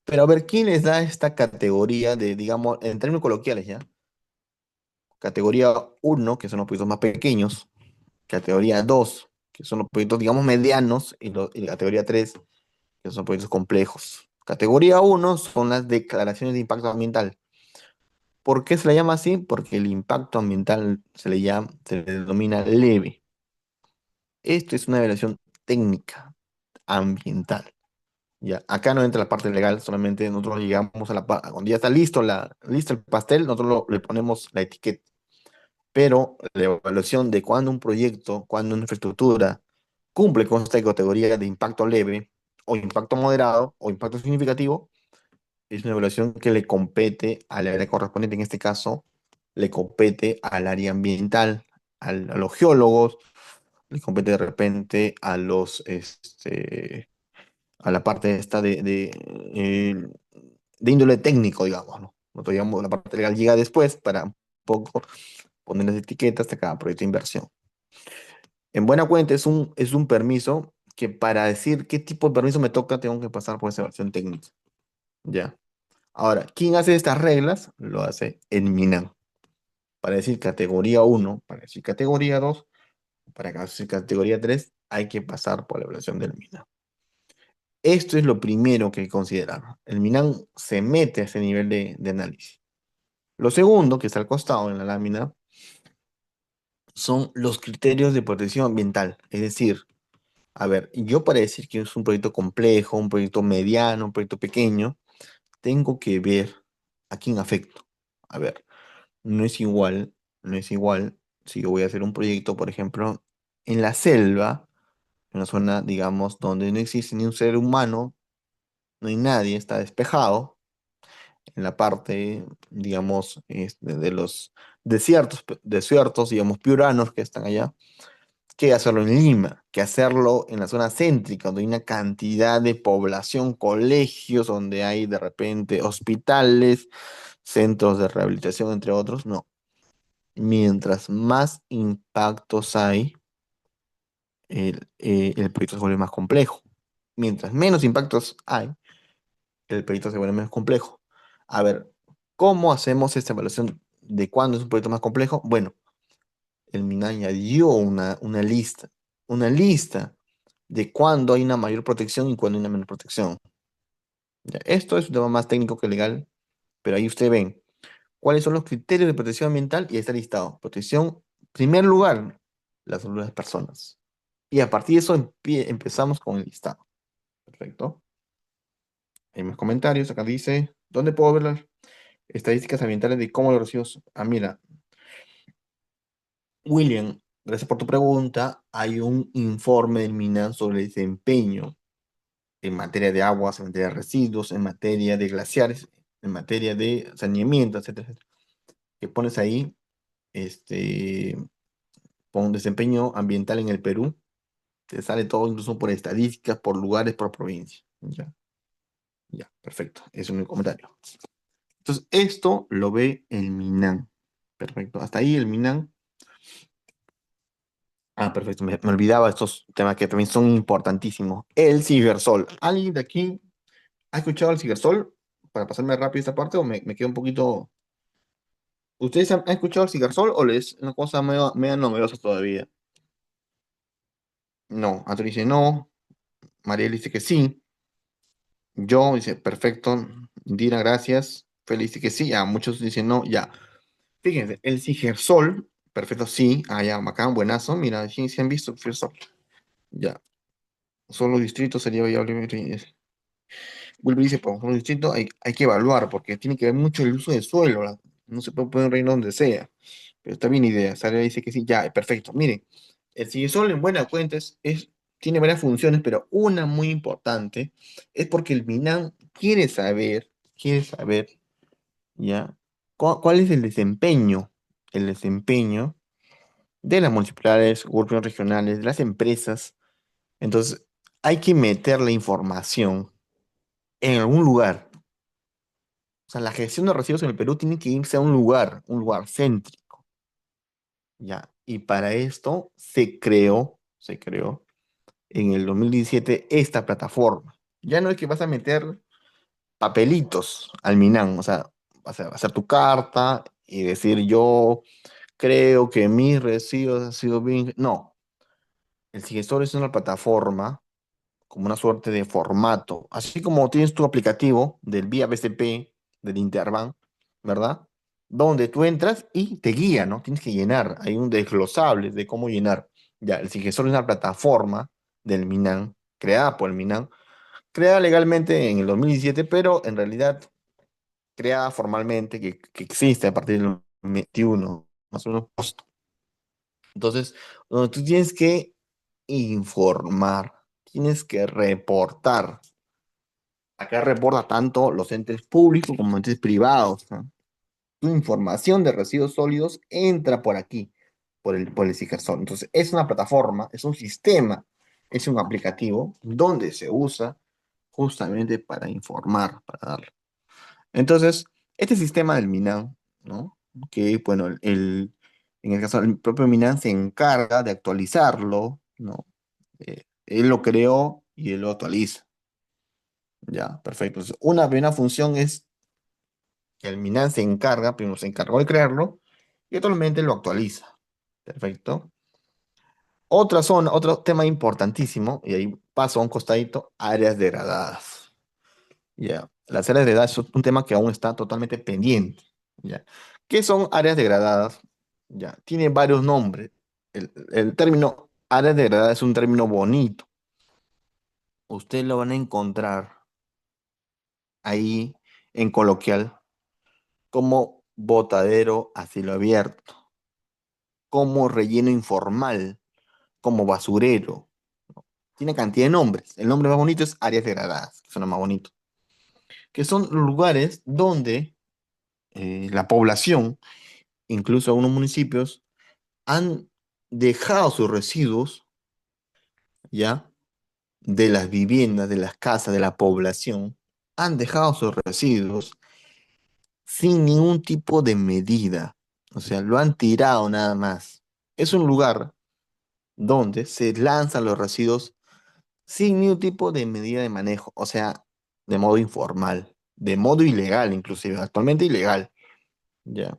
pero a ver, ¿quién les da esta categoría de, digamos, en términos coloquiales, ya? Categoría uno que son los proyectos más pequeños, categoría 2 que son los proyectos, digamos, medianos, y la categoría 3 que son proyectos complejos. Categoría uno son las declaraciones de impacto ambiental. ¿Por qué se le llama así? Porque el impacto ambiental se le denomina leve. Esto es una evaluación técnica ambiental. Ya, acá no entra la parte legal, solamente nosotros llegamos a la parte, cuando ya está listo, listo el pastel, nosotros le ponemos la etiqueta. Pero la evaluación de cuando un proyecto, cuando una infraestructura cumple con esta categoría de impacto leve, o impacto moderado, o impacto significativo, es una evaluación que le compete al área correspondiente, en este caso, le compete al área ambiental, a los geólogos, le compete de repente a la parte esta de índole técnico, digamos, ¿no? Nosotros, digamos, la parte legal llega después para un poco poner las etiquetas de cada proyecto de inversión. En buena cuenta es un permiso que para decir qué tipo de permiso me toca, tengo que pasar por esa versión técnica. ¿Ya? Ahora, ¿quién hace estas reglas? Lo hace el MINAM. Para decir categoría uno, para decir categoría 2, para decir categoría 3, hay que pasar por la evaluación del MINAM. Esto es lo primero que hay que considerar. El MINAM se mete a ese nivel de análisis. Lo segundo, que está al costado en la lámina, son los criterios de protección ambiental. Es decir, a ver, yo para decir que es un proyecto complejo, un proyecto mediano, un proyecto pequeño, tengo que ver a quién afecto. A ver, no es igual, no es igual si yo voy a hacer un proyecto, por ejemplo, en la selva, en una zona, digamos, donde no existe ni un ser humano, no hay nadie, está despejado, en la parte, digamos, de los desiertos, digamos, piuranos que están allá, que hacerlo en Lima, que hacerlo en la zona céntrica, donde hay una cantidad de población, colegios, donde hay de repente hospitales, centros de rehabilitación, entre otros. No. Mientras más impactos hay, el proyecto se vuelve más complejo. Mientras menos impactos hay, el proyecto se vuelve menos complejo. A ver, ¿cómo hacemos esta evaluación de cuándo es un proyecto más complejo? Bueno, el MINA añadió una lista de cuándo hay una mayor protección y cuándo hay una menor protección. Ya, esto es un tema más técnico que legal, pero ahí ustedes ven. ¿Cuáles son los criterios de protección ambiental? Y ahí está listado. Protección, primer lugar, la salud de las personas. Y a partir de eso empezamos con el listado. Perfecto. Hay más comentarios. Acá dice, ¿dónde puedo ver las estadísticas ambientales de cómo los residuos? Ah, mira, William, gracias por tu pregunta. Hay un informe del MINAN sobre el desempeño en materia de aguas, en materia de residuos, en materia de glaciares, en materia de saneamiento, etcétera, etcétera. Que pones ahí, este, pon desempeño ambiental en el Perú, te sale todo incluso por estadísticas, por lugares, por provincia. Ya, ya, perfecto. Es un comentario. Entonces, esto lo ve el MINAN. Perfecto. Hasta ahí el MINAN. Ah, perfecto. Me olvidaba estos temas que también son importantísimos. El cibersol. ¿Alguien de aquí ha escuchado el cibersol? Para pasarme rápido esta parte o me quedo un poquito. ¿Ustedes han escuchado el cibersol o les es una cosa media novedosa todavía? No. Antonio dice no. Mariel dice que sí. Yo dice perfecto. Dina, gracias. Feliz dice que sí. Ya, muchos dicen no. Ya. Fíjense, el cibersol. Perfecto, sí. Ah, ya, bacán, buenazo. Mira, sí, sí han visto el cibersol. Ya. Solo distritos sería viable. Vuelve y dice, por ejemplo, distrito hay que evaluar porque tiene que ver mucho el uso del suelo. No se puede poner un reino donde sea. Pero está bien idea. Sara dice que sí, ya, perfecto. Miren, el Sigesol en buena cuenta tiene varias funciones, pero una muy importante es porque el MINAM quiere saber, ya, cuál es el desempeño de las municipalidades, gobiernos regionales, de las empresas. Entonces, hay que meter la información en algún lugar. O sea, la gestión de residuos en el Perú tiene que irse a un lugar céntrico, ¿ya? Y para esto se creó en el 2017 esta plataforma. Ya no es que vas a meter papelitos al MINAN, o sea, vas a hacer tu carta y decir yo creo que mis residuos han sido bien. No, el Sigestor es una plataforma como una suerte de formato, así como tienes tu aplicativo del vía BCP, del Interbank, ¿verdad? Donde tú entras y te guía, ¿no? Tienes que llenar, hay un desglosable de cómo llenar. Ya, el Sigestor es una plataforma del MINAN, creada por el MINAN, creada legalmente en el 2017, pero en realidad creada formalmente, que existe a partir del 21, más o menos. Entonces, donde tú tienes que informar, tienes que reportar. Acá reporta tanto los entes públicos como entes privados, ¿no? Tu información de residuos sólidos entra por aquí, por el Sigersol. Entonces, es una plataforma, es un sistema, es un aplicativo donde se usa justamente para informar, para dar. Entonces, este sistema del MINAN, ¿no? Que, bueno, en el caso del propio MINAN se encarga de actualizarlo, ¿no? Él lo creó y él lo actualiza. Ya, perfecto. Entonces, una primera función es que el MINAN se encarga, primero se encargó de crearlo y actualmente lo actualiza. Perfecto. Otra zona, otro tema importantísimo, y ahí paso a un costadito, áreas degradadas. Ya, las áreas degradadas es un tema que aún está totalmente pendiente. Ya, ¿qué son áreas degradadas? Ya, tiene varios nombres. El término áreas degradadas es un término bonito. Ustedes lo van a encontrar ahí en coloquial como botadero a cielo abierto, como relleno informal, como basurero. Tiene cantidad de nombres. El nombre más bonito es áreas degradadas, que suena más bonito. Que son lugares donde la población, incluso algunos municipios, han dejado sus residuos, ¿ya? De las viviendas, de las casas, de la población, han dejado sus residuos sin ningún tipo de medida. O sea, lo han tirado nada más. Es un lugar donde se lanzan los residuos sin ningún tipo de medida de manejo, o sea, de modo informal, de modo ilegal inclusive, actualmente ilegal, ¿ya?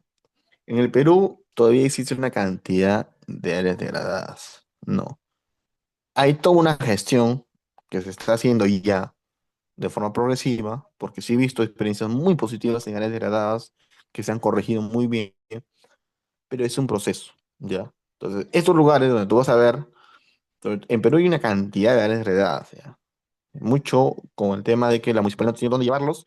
En el Perú todavía existe una cantidad de áreas degradadas, no. Hay toda una gestión que se está haciendo ya de forma progresiva, porque sí he visto experiencias muy positivas en áreas degradadas, que se han corregido muy bien, pero es un proceso, ¿ya? Entonces, estos lugares donde tú vas a ver, en Perú hay una cantidad de áreas heredadas, ¿ya? Mucho con el tema de que la municipalidad no tiene dónde llevarlos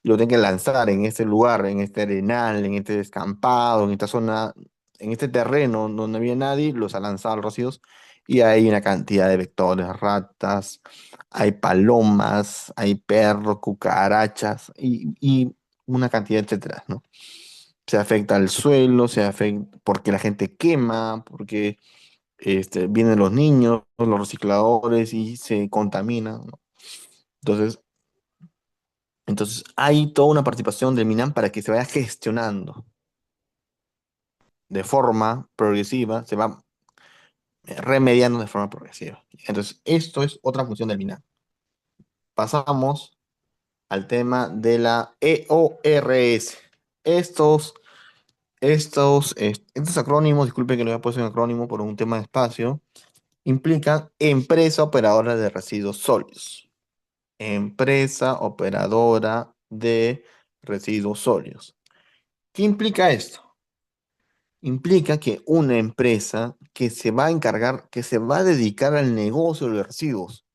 y lo tienen que lanzar en este lugar, en este arenal, en este descampado, en esta zona, en este terreno donde no había nadie, los ha lanzado a los residuos y hay una cantidad de vectores, ratas, hay palomas, hay perros, cucarachas y una cantidad, etcétera, ¿no? Se afecta al suelo, se afecta porque la gente quema, porque vienen los niños, los recicladores y se contamina, ¿no? Entonces, entonces hay toda una participación del MINAM para que se vaya gestionando de forma progresiva, se va remediando de forma progresiva. Entonces, esto es otra función del MINAM. Pasamos al tema de la EORS. Estos, estos acrónimos, disculpen que lo haya puesto en acrónimo por un tema de espacio, implican Empresa Operadora de Residuos Sólidos. Empresa Operadora de Residuos Sólidos. ¿Qué implica esto? Implica que una empresa que se va a encargar, que se va a dedicar al negocio de los residuos,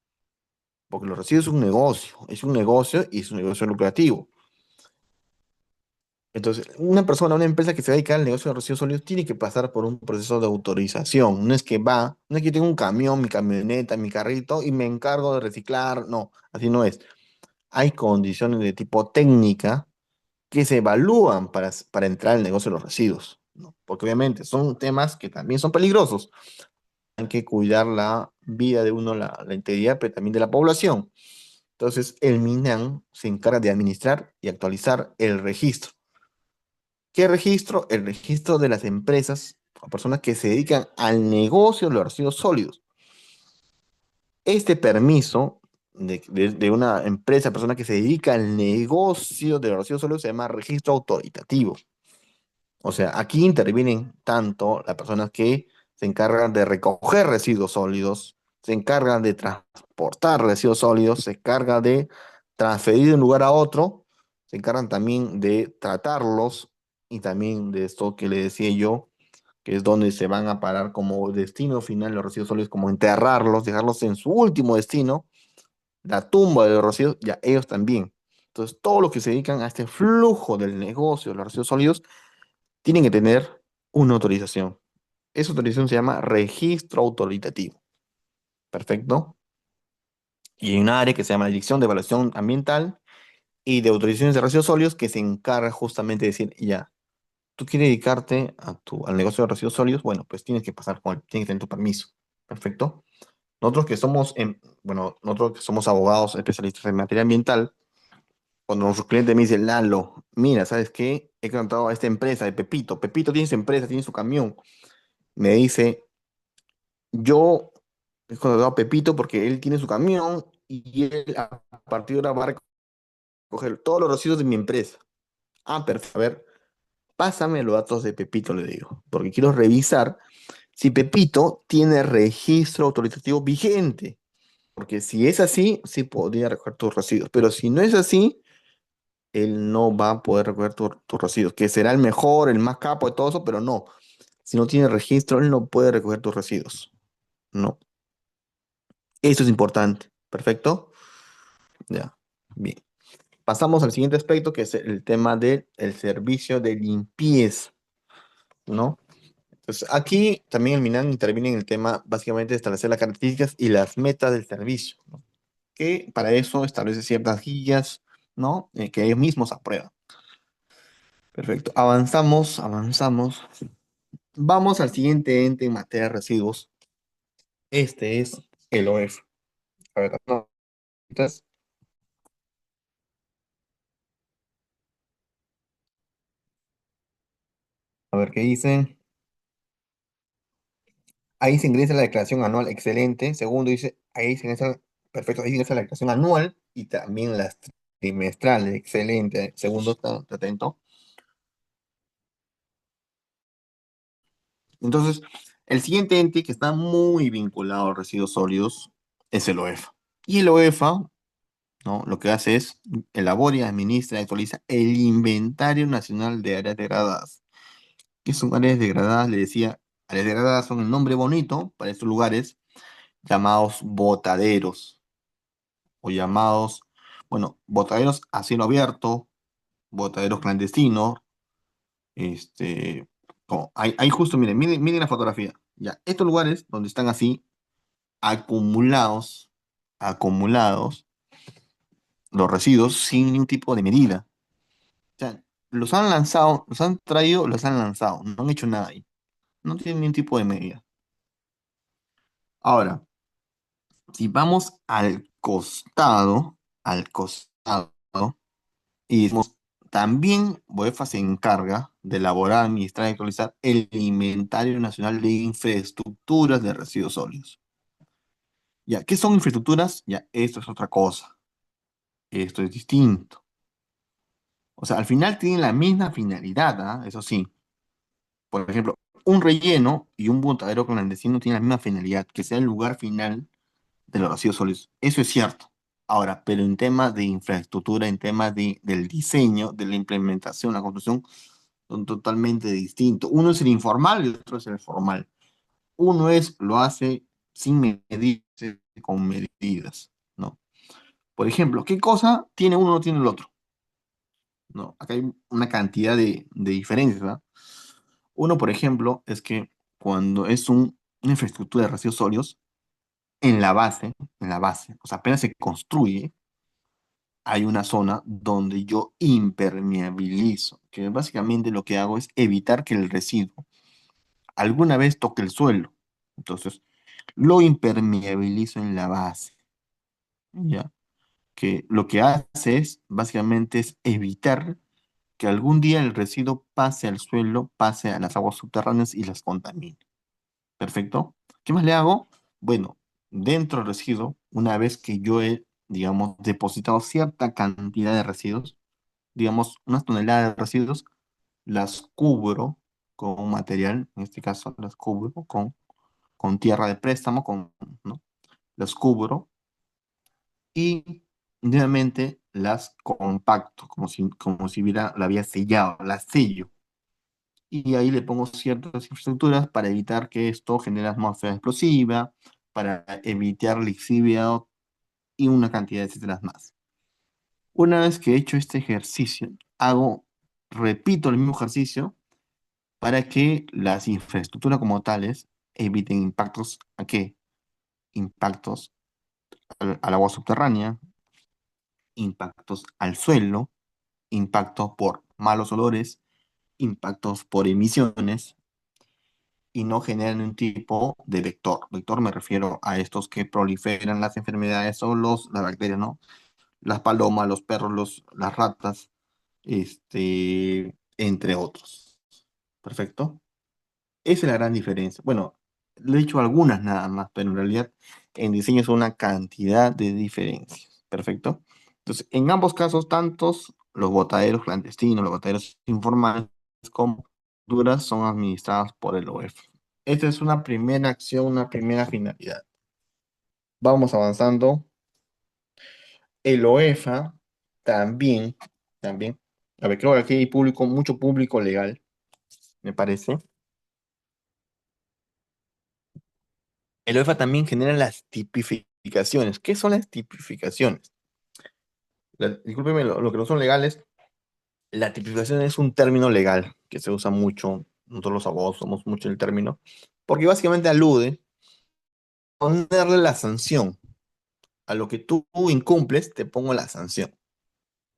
porque los residuos es un negocio y es un negocio lucrativo. Entonces, una persona, una empresa que se va a dedicar al negocio de residuos sólidos tiene que pasar por un proceso de autorización. No es que va, no es que tengo un camión, mi camioneta, mi carrito y me encargo de reciclar. No, así no es. Hay condiciones de tipo técnica que se evalúan para entrar al negocio de los residuos, ¿no? Porque obviamente son temas que también son peligrosos. Hay que cuidar la vida de uno, la integridad, pero también de la población. Entonces, el MINAN se encarga de administrar y actualizar el registro. ¿Qué registro? El registro de las empresas o personas que se dedican al negocio de los residuos sólidos. Este permiso de una empresa, persona que se dedica al negocio de los residuos sólidos se llama registro autoritativo. O sea, aquí intervienen tanto las personas que se encargan de recoger residuos sólidos, se encargan de transportar residuos sólidos, se encargan de transferir de un lugar a otro, se encargan también de tratarlos y también de esto que le decía yo, que es donde se van a parar como destino final los residuos sólidos, como enterrarlos, dejarlos en su último destino, la tumba de los residuos, ya ellos también. Entonces, todos los que se dedican a este flujo del negocio de los residuos sólidos tienen que tener una autorización. Esa autorización se llama registro autoritativo. Perfecto. Y hay un área que se llama Dirección de Evaluación Ambiental y de Autorizaciones de Residuos Sólidos que se encarga justamente de decir, ya, tú quieres dedicarte al negocio de residuos sólidos, bueno, pues tienes que tener tu permiso. Perfecto. Nosotros que somos, nosotros que somos abogados especialistas en materia ambiental, cuando nuestro cliente me dice, Lalo, mira, ¿sabes qué? He contratado a esta empresa de Pepito. Pepito tiene su empresa, tiene su camión. Me dice, yo he contratado a Pepito porque él tiene su camión y él a partir de ahora va a recoger todos los residuos de mi empresa. Ah, perfecto. A ver, pásame los datos de Pepito, le digo, porque quiero revisar si Pepito tiene registro autoritativo vigente. Porque si es así, sí podría recoger tus residuos. Pero si no es así, él no va a poder recoger tus residuos, que será el mejor, el más capo de todo eso, pero no. Si no tiene registro, él no puede recoger tus residuos. No. Eso es importante. ¿Perfecto? Ya. Bien. Pasamos al siguiente aspecto, que es el tema del servicio de limpieza, ¿no? Entonces, aquí también el MINAN interviene en el tema, básicamente, de establecer las características y las metas del servicio, ¿no? Que para eso establece ciertas guías, ¿no? Que ellos mismos aprueban. Perfecto. Avanzamos. Vamos al siguiente ente en materia de residuos. Este es el OF. A ver, no, entonces, a ver qué dice. Ahí se ingresa la declaración anual, excelente. Segundo dice, ahí se ingresa, perfecto, ahí se ingresa la declaración anual y también las trimestrales, excelente. Segundo, está atento. Entonces, el siguiente ente que está muy vinculado a residuos sólidos es el OEFA. Y el OEFA ¿no? Lo que hace es elabora, administra y actualiza el Inventario Nacional de Áreas Degradadas. ¿Qué son áreas degradadas? Le decía, áreas degradadas son el nombre bonito para estos lugares llamados botaderos o llamados, bueno, botaderos a cielo abierto, botaderos clandestinos, hay justo, miren la fotografía. Ya, estos lugares donde están así acumulados los residuos sin ningún tipo de medida. O sea, los han lanzado, los han traído, los han lanzado, no han hecho nada ahí. No tienen ningún tipo de medida. Ahora, si vamos al costado, y decimos, también UEFA se encarga de elaborar, administrar y actualizar el Inventario Nacional de Infraestructuras de Residuos Sólidos. Ya, ¿qué son infraestructuras? Ya, esto es otra cosa. Esto es distinto. O sea, al final tienen la misma finalidad, ¿ah? Eso sí. Por ejemplo, un relleno y un botadero clandestino tienen la misma finalidad, que sea el lugar final de los residuos sólidos. Eso es cierto. Ahora, pero en temas de infraestructura, en temas del diseño, de la implementación, la construcción, son totalmente distintos. Uno es el informal y el otro es el formal. Uno lo hace sin medirse con medidas, ¿no? Por ejemplo, ¿qué cosa tiene uno no tiene el otro? ¿No? Acá hay una cantidad de diferencias, ¿verdad? Uno, por ejemplo, es que cuando es una infraestructura de residuos sólidos, en la base, o sea, apenas se construye, hay una zona donde yo impermeabilizo, que básicamente lo que hago es evitar que el residuo alguna vez toque el suelo. Entonces, lo impermeabilizo en la base, ¿ya? Que lo que hace básicamente es evitar que algún día el residuo pase al suelo, pase a las aguas subterráneas y las contamine. ¿Perfecto? ¿Qué más le hago? Bueno, dentro del residuo, una vez que yo he, digamos, depositado cierta cantidad de residuos, digamos, unas toneladas de residuos, las cubro con un material, en este caso las cubro con tierra de préstamo, ¿no? Las cubro y nuevamente las compacto, como si la había sellado, las sello. Y ahí le pongo ciertas infraestructuras para evitar que esto genere atmósfera explosiva, para evitar lixiviado y una cantidad de etcétera más. Una vez que he hecho este ejercicio, repito el mismo ejercicio para que las infraestructuras como tales eviten impactos. ¿A qué? Impactos al agua subterránea, impactos al suelo, impactos por malos olores, impactos por emisiones y no generan un tipo de vector. Vector me refiero a estos que proliferan las enfermedades o las bacterias, ¿no? Las palomas, los perros, las ratas, entre otros. Perfecto. Esa es la gran diferencia. Bueno, le he dicho algunas nada más, pero en realidad en diseño es una cantidad de diferencias. Perfecto. Entonces, en ambos casos, tantos los botaderos clandestinos, los botaderos informales, como duras son administrados por el OEF. Esta es una primera acción, una primera finalidad. Vamos avanzando. El OEFA también, a ver, creo que aquí hay mucho público legal, me parece. El OEFA también genera las tipificaciones. ¿Qué son las tipificaciones? Discúlpeme, lo que no son legales, la tipificación es un término legal que se usa mucho, nosotros los abogados usamos mucho el término, porque básicamente alude a ponerle la sanción. A lo que tú incumples, te pongo la sanción,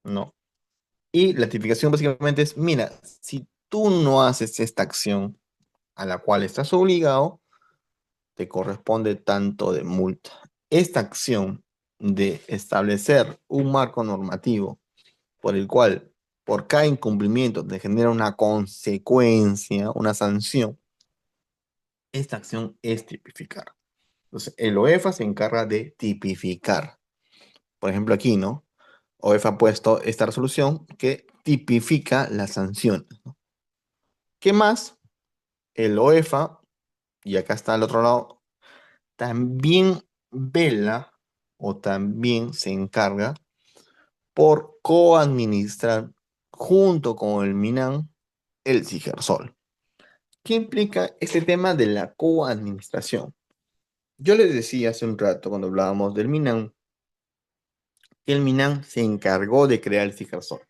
¿no? Y la tipificación básicamente es, mira, si tú no haces esta acción a la cual estás obligado, te corresponde tanto de multa. Esta acción de establecer un marco normativo por el cual por cada incumplimiento te genera una consecuencia, una sanción, esta acción es tipificar. Entonces, el OEFA se encarga de tipificar. Por ejemplo, aquí, ¿no? OEFA ha puesto esta resolución que tipifica las sanciones, ¿no? ¿Qué más? El OEFA, y acá está al otro lado, también vela o también se encarga por coadministrar junto con el MINAN el Sigersol. ¿Qué implica este tema de la coadministración? Yo les decía hace un rato cuando hablábamos del MINAN que el MINAN se encargó de crear el Sigersol.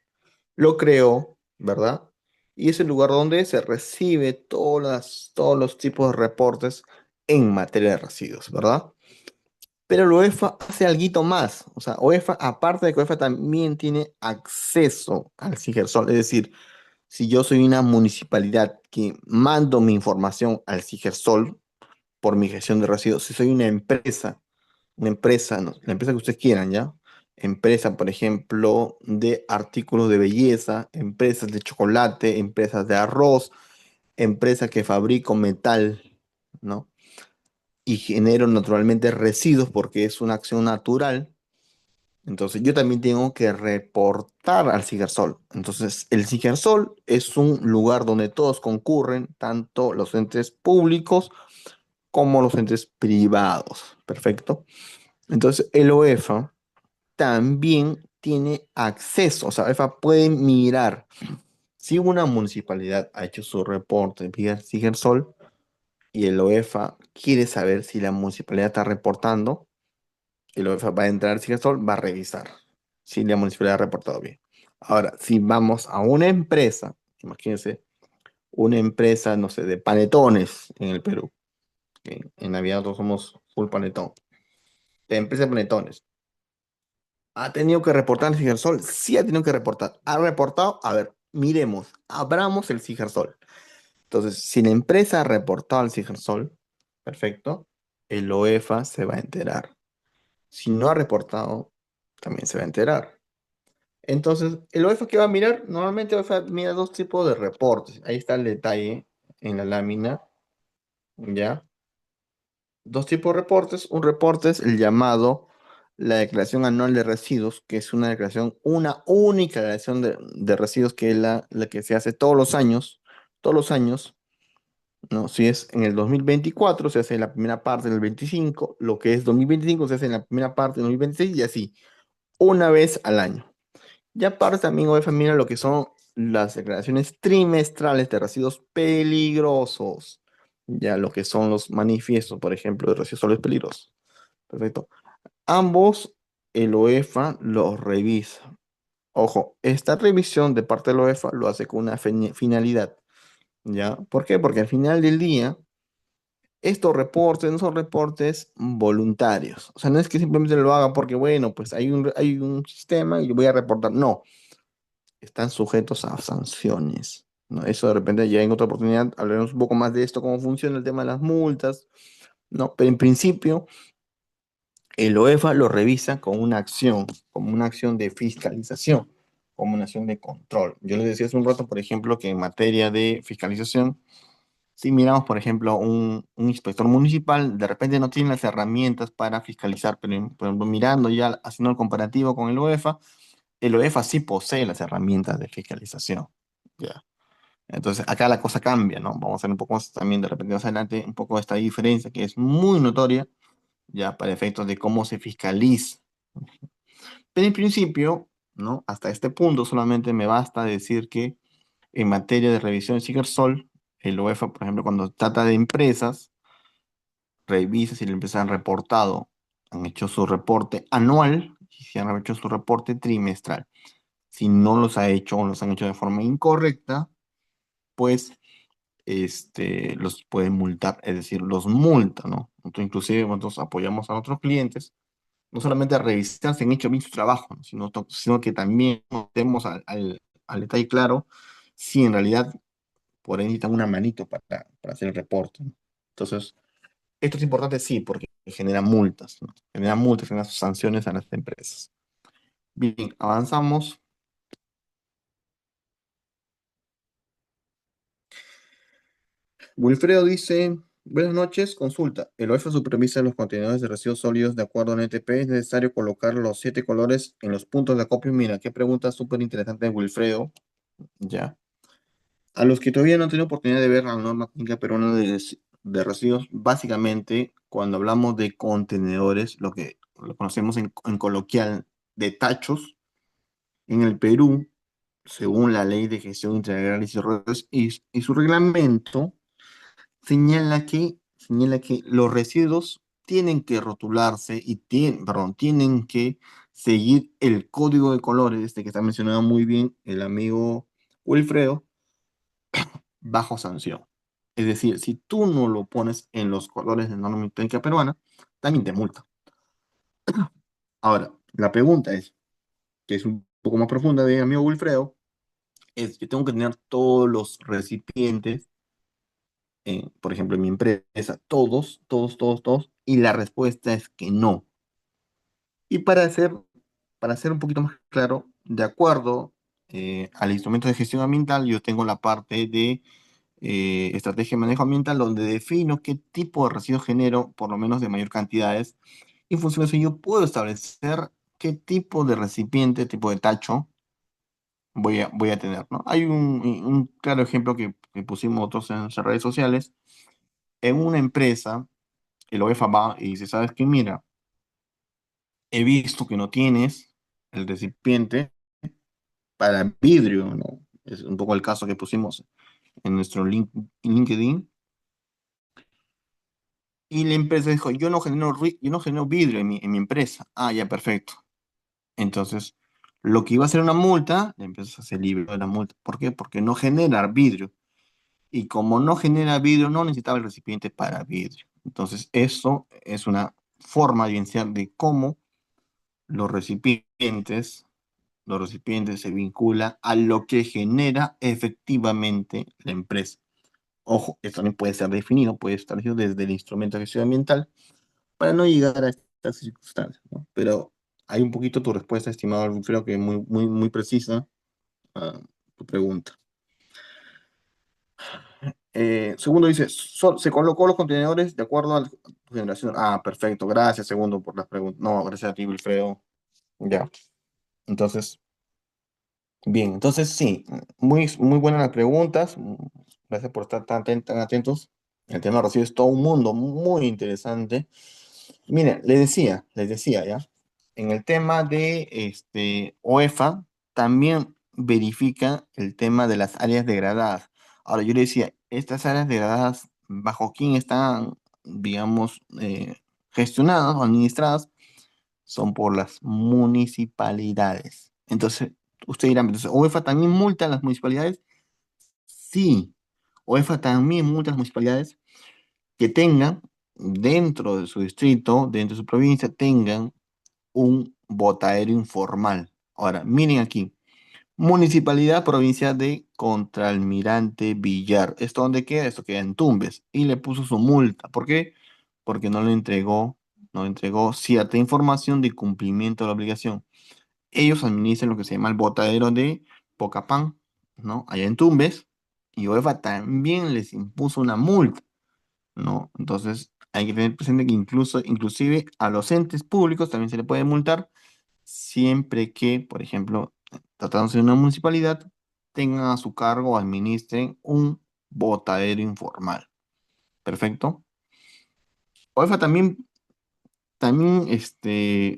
Lo creó, ¿verdad? Y es el lugar donde se recibe todos los tipos de reportes en materia de residuos, ¿verdad? Pero la UEFA hace algo más. O sea, UEFA, aparte de que UEFA también tiene acceso al Sigersol. Es decir, si yo soy una municipalidad que mando mi información al Sigersol por mi gestión de residuos, si soy una empresa, no, la empresa que ustedes quieran, ¿ya? Empresa, por ejemplo, de artículos de belleza, empresas de chocolate, empresas de arroz, empresa que fabrico metal, ¿no? Y genero naturalmente residuos porque es una acción natural. Entonces yo también tengo que reportar al Sigersol. Entonces el Sigersol es un lugar donde todos concurren, tanto los entes públicos como los entes privados. Perfecto. Entonces el UEFA también tiene acceso, o sea, UEFA puede mirar si una municipalidad ha hecho su reporte vía Sigersol y el UEFA quiere saber si la municipalidad está reportando. El UEFA va a entrar al Sigersol, va a revisar si la municipalidad ha reportado bien. Ahora, si vamos a una empresa, imagínense, una empresa, no sé, de panetones en el Perú. En Navidad todos somos full panetón. La empresa de panetones. ¿Ha tenido que reportar el Sigersol? Sí ha tenido que reportar. ¿Ha reportado? A ver, miremos, abramos el Sigersol. Entonces, si la empresa ha reportado al Sigersol, perfecto, el UEFA se va a enterar. Si no ha reportado, también se va a enterar. Entonces, el OEFA que va a mirar, normalmente OEFA mira dos tipos de reportes. Ahí está el detalle en la lámina, ¿ya? Dos tipos de reportes. Un reporte es el llamado la declaración anual de residuos, que es una declaración, una única declaración de residuos que es la que se hace todos los años, ¿no? Si es en el 2024 se hace en la primera parte del 25, lo que es 2025 se hace en la primera parte del 2026 y así, una vez al año. Y aparte también UEFA mira lo que son las declaraciones trimestrales de residuos peligrosos, ya lo que son los manifiestos, por ejemplo, de residuos sólidos peligrosos. Perfecto. Ambos el UEFA los revisa. Ojo, esta revisión de parte de la UEFA lo hace con una finalidad, ¿ya? ¿Por qué? Porque al final del día, estos reportes no son reportes voluntarios. O sea, no es que simplemente lo haga porque, bueno, pues hay un sistema y yo voy a reportar. No, están sujetos a sanciones, ¿no? Eso de repente ya en otra oportunidad hablaremos un poco más de esto, cómo funciona el tema de las multas, ¿no? Pero en principio el OEFA lo revisa con una acción, como una acción de fiscalización, como una acción de control. Yo les decía hace un rato, por ejemplo, que en materia de fiscalización, si miramos, por ejemplo, un inspector municipal, de repente no tiene las herramientas para fiscalizar, pero por ejemplo, mirando ya, haciendo el comparativo con el OEFA sí posee las herramientas de fiscalización. ¿Ya? Entonces, acá la cosa cambia, ¿no? Vamos a ver un poco más también de repente más adelante, un poco esta diferencia que es muy notoria, ya para efectos de cómo se fiscaliza. Pero en principio, ¿no? Hasta este punto solamente me basta decir que en materia de revisión de Sigersol, el UEFA, por ejemplo, cuando trata de empresas, revisa si las empresas han reportado, han hecho su reporte anual y si han hecho su reporte trimestral. Si no los ha hecho o los han hecho de forma incorrecta, pues los pueden multar, es decir, los multa, ¿no? Entonces, inclusive nosotros apoyamos a otros clientes, no solamente a revisar si han hecho bien su trabajo, ¿no? Sino que también tenemos al detalle claro si en realidad por ahí necesitan una manito para hacer el reporte, ¿no? Entonces, esto es importante, sí, porque genera multas, ¿no? Genera multas, genera sanciones a las empresas. Bien, avanzamos. Wilfredo dice, buenas noches, consulta. El OEFA supervisa los contenedores de residuos sólidos de acuerdo a NTP. ¿Es necesario colocar los 7 colores en los puntos de acopio? Mira, qué pregunta súper interesante de Wilfredo. Ya. A los que todavía no han tenido oportunidad de ver la norma técnica peruana de residuos, básicamente, cuando hablamos de contenedores, lo que lo conocemos en coloquial de tachos, En el Perú, según la Ley de Gestión Integral de Residuos y su reglamento, señala que los residuos tienen que rotularse y tienen que seguir el código de colores, este que está mencionado muy bien el amigo Wilfredo, bajo sanción. Es decir, si tú no lo pones en los colores de norma técnica peruana, también te multa. Ahora, la pregunta es, que es un poco más profunda de mi amigo Wilfredo, es que tengo que tener todos los recipientes, por ejemplo, en mi empresa, todos, y la respuesta es que no. Y para ser un poquito más claro, de acuerdo al instrumento de gestión ambiental, yo tengo la parte de estrategia de manejo ambiental, donde defino qué tipo de residuos genero, por lo menos de mayor cantidades, y en función de eso yo puedo establecer qué tipo de recipiente, tipo de tacho voy a tener, ¿no? Hay un claro ejemplo que pusimos otros en nuestras redes sociales. En una empresa, el OEFA va y dice, ¿sabes qué? Mira, he visto que no tienes el recipiente para vidrio, ¿no? Es un poco el caso que pusimos en nuestro LinkedIn. Y la empresa dijo, yo no genero vidrio en mi empresa. Ah, ya, perfecto. Entonces, lo que iba a ser una multa, la empresa se libró de la multa. ¿Por qué? Porque no genera vidrio. Y como no genera vidrio, no necesitaba el recipiente para vidrio. Entonces, eso es una forma de evidenciar de cómo los recipientes, los recipientes se vinculan a lo que genera efectivamente la empresa. Ojo, esto también puede ser definido, puede estar definido desde el instrumento de gestión ambiental para no llegar a estas circunstancias, ¿no? Pero hay un poquito tu respuesta, estimado, creo que muy precisa a tu pregunta. Segundo dice, se colocó los contenedores de acuerdo a tu generación. Ah, perfecto, gracias, segundo, por las preguntas. No, gracias a ti, Wilfredo. Ya, entonces, bien, entonces sí, muy buenas las preguntas. Gracias por estar tan atentos. El tema de residuos es todo un mundo muy interesante. Miren, les decía ya, en el tema de OEFA también verifica el tema de las áreas degradadas. Ahora, yo le decía, estas áreas degradadas, ¿bajo quién están, digamos, gestionadas o administradas? Son por las municipalidades. Entonces, usted dirá, entonces, ¿OEFA también multa a las municipalidades? Sí, OEFA también multa a las municipalidades que tengan dentro de su distrito, dentro de su provincia, tengan un botadero informal. Ahora, miren aquí. Municipalidad Provincia de Contralmirante Villar. ¿Esto dónde queda? Esto queda en Tumbes. Y le puso su multa. ¿Por qué? Porque no le entregó cierta información de cumplimiento de la obligación. Ellos administran lo que se llama el botadero de Pocapán, ¿no? Allá en Tumbes. Y OEFA también les impuso una multa, ¿no? Entonces, hay que tener presente que inclusive a los entes públicos también se le puede multar siempre que, por ejemplo, tratándose de una municipalidad, tengan a su cargo o administren un botadero informal. Perfecto. OEFA también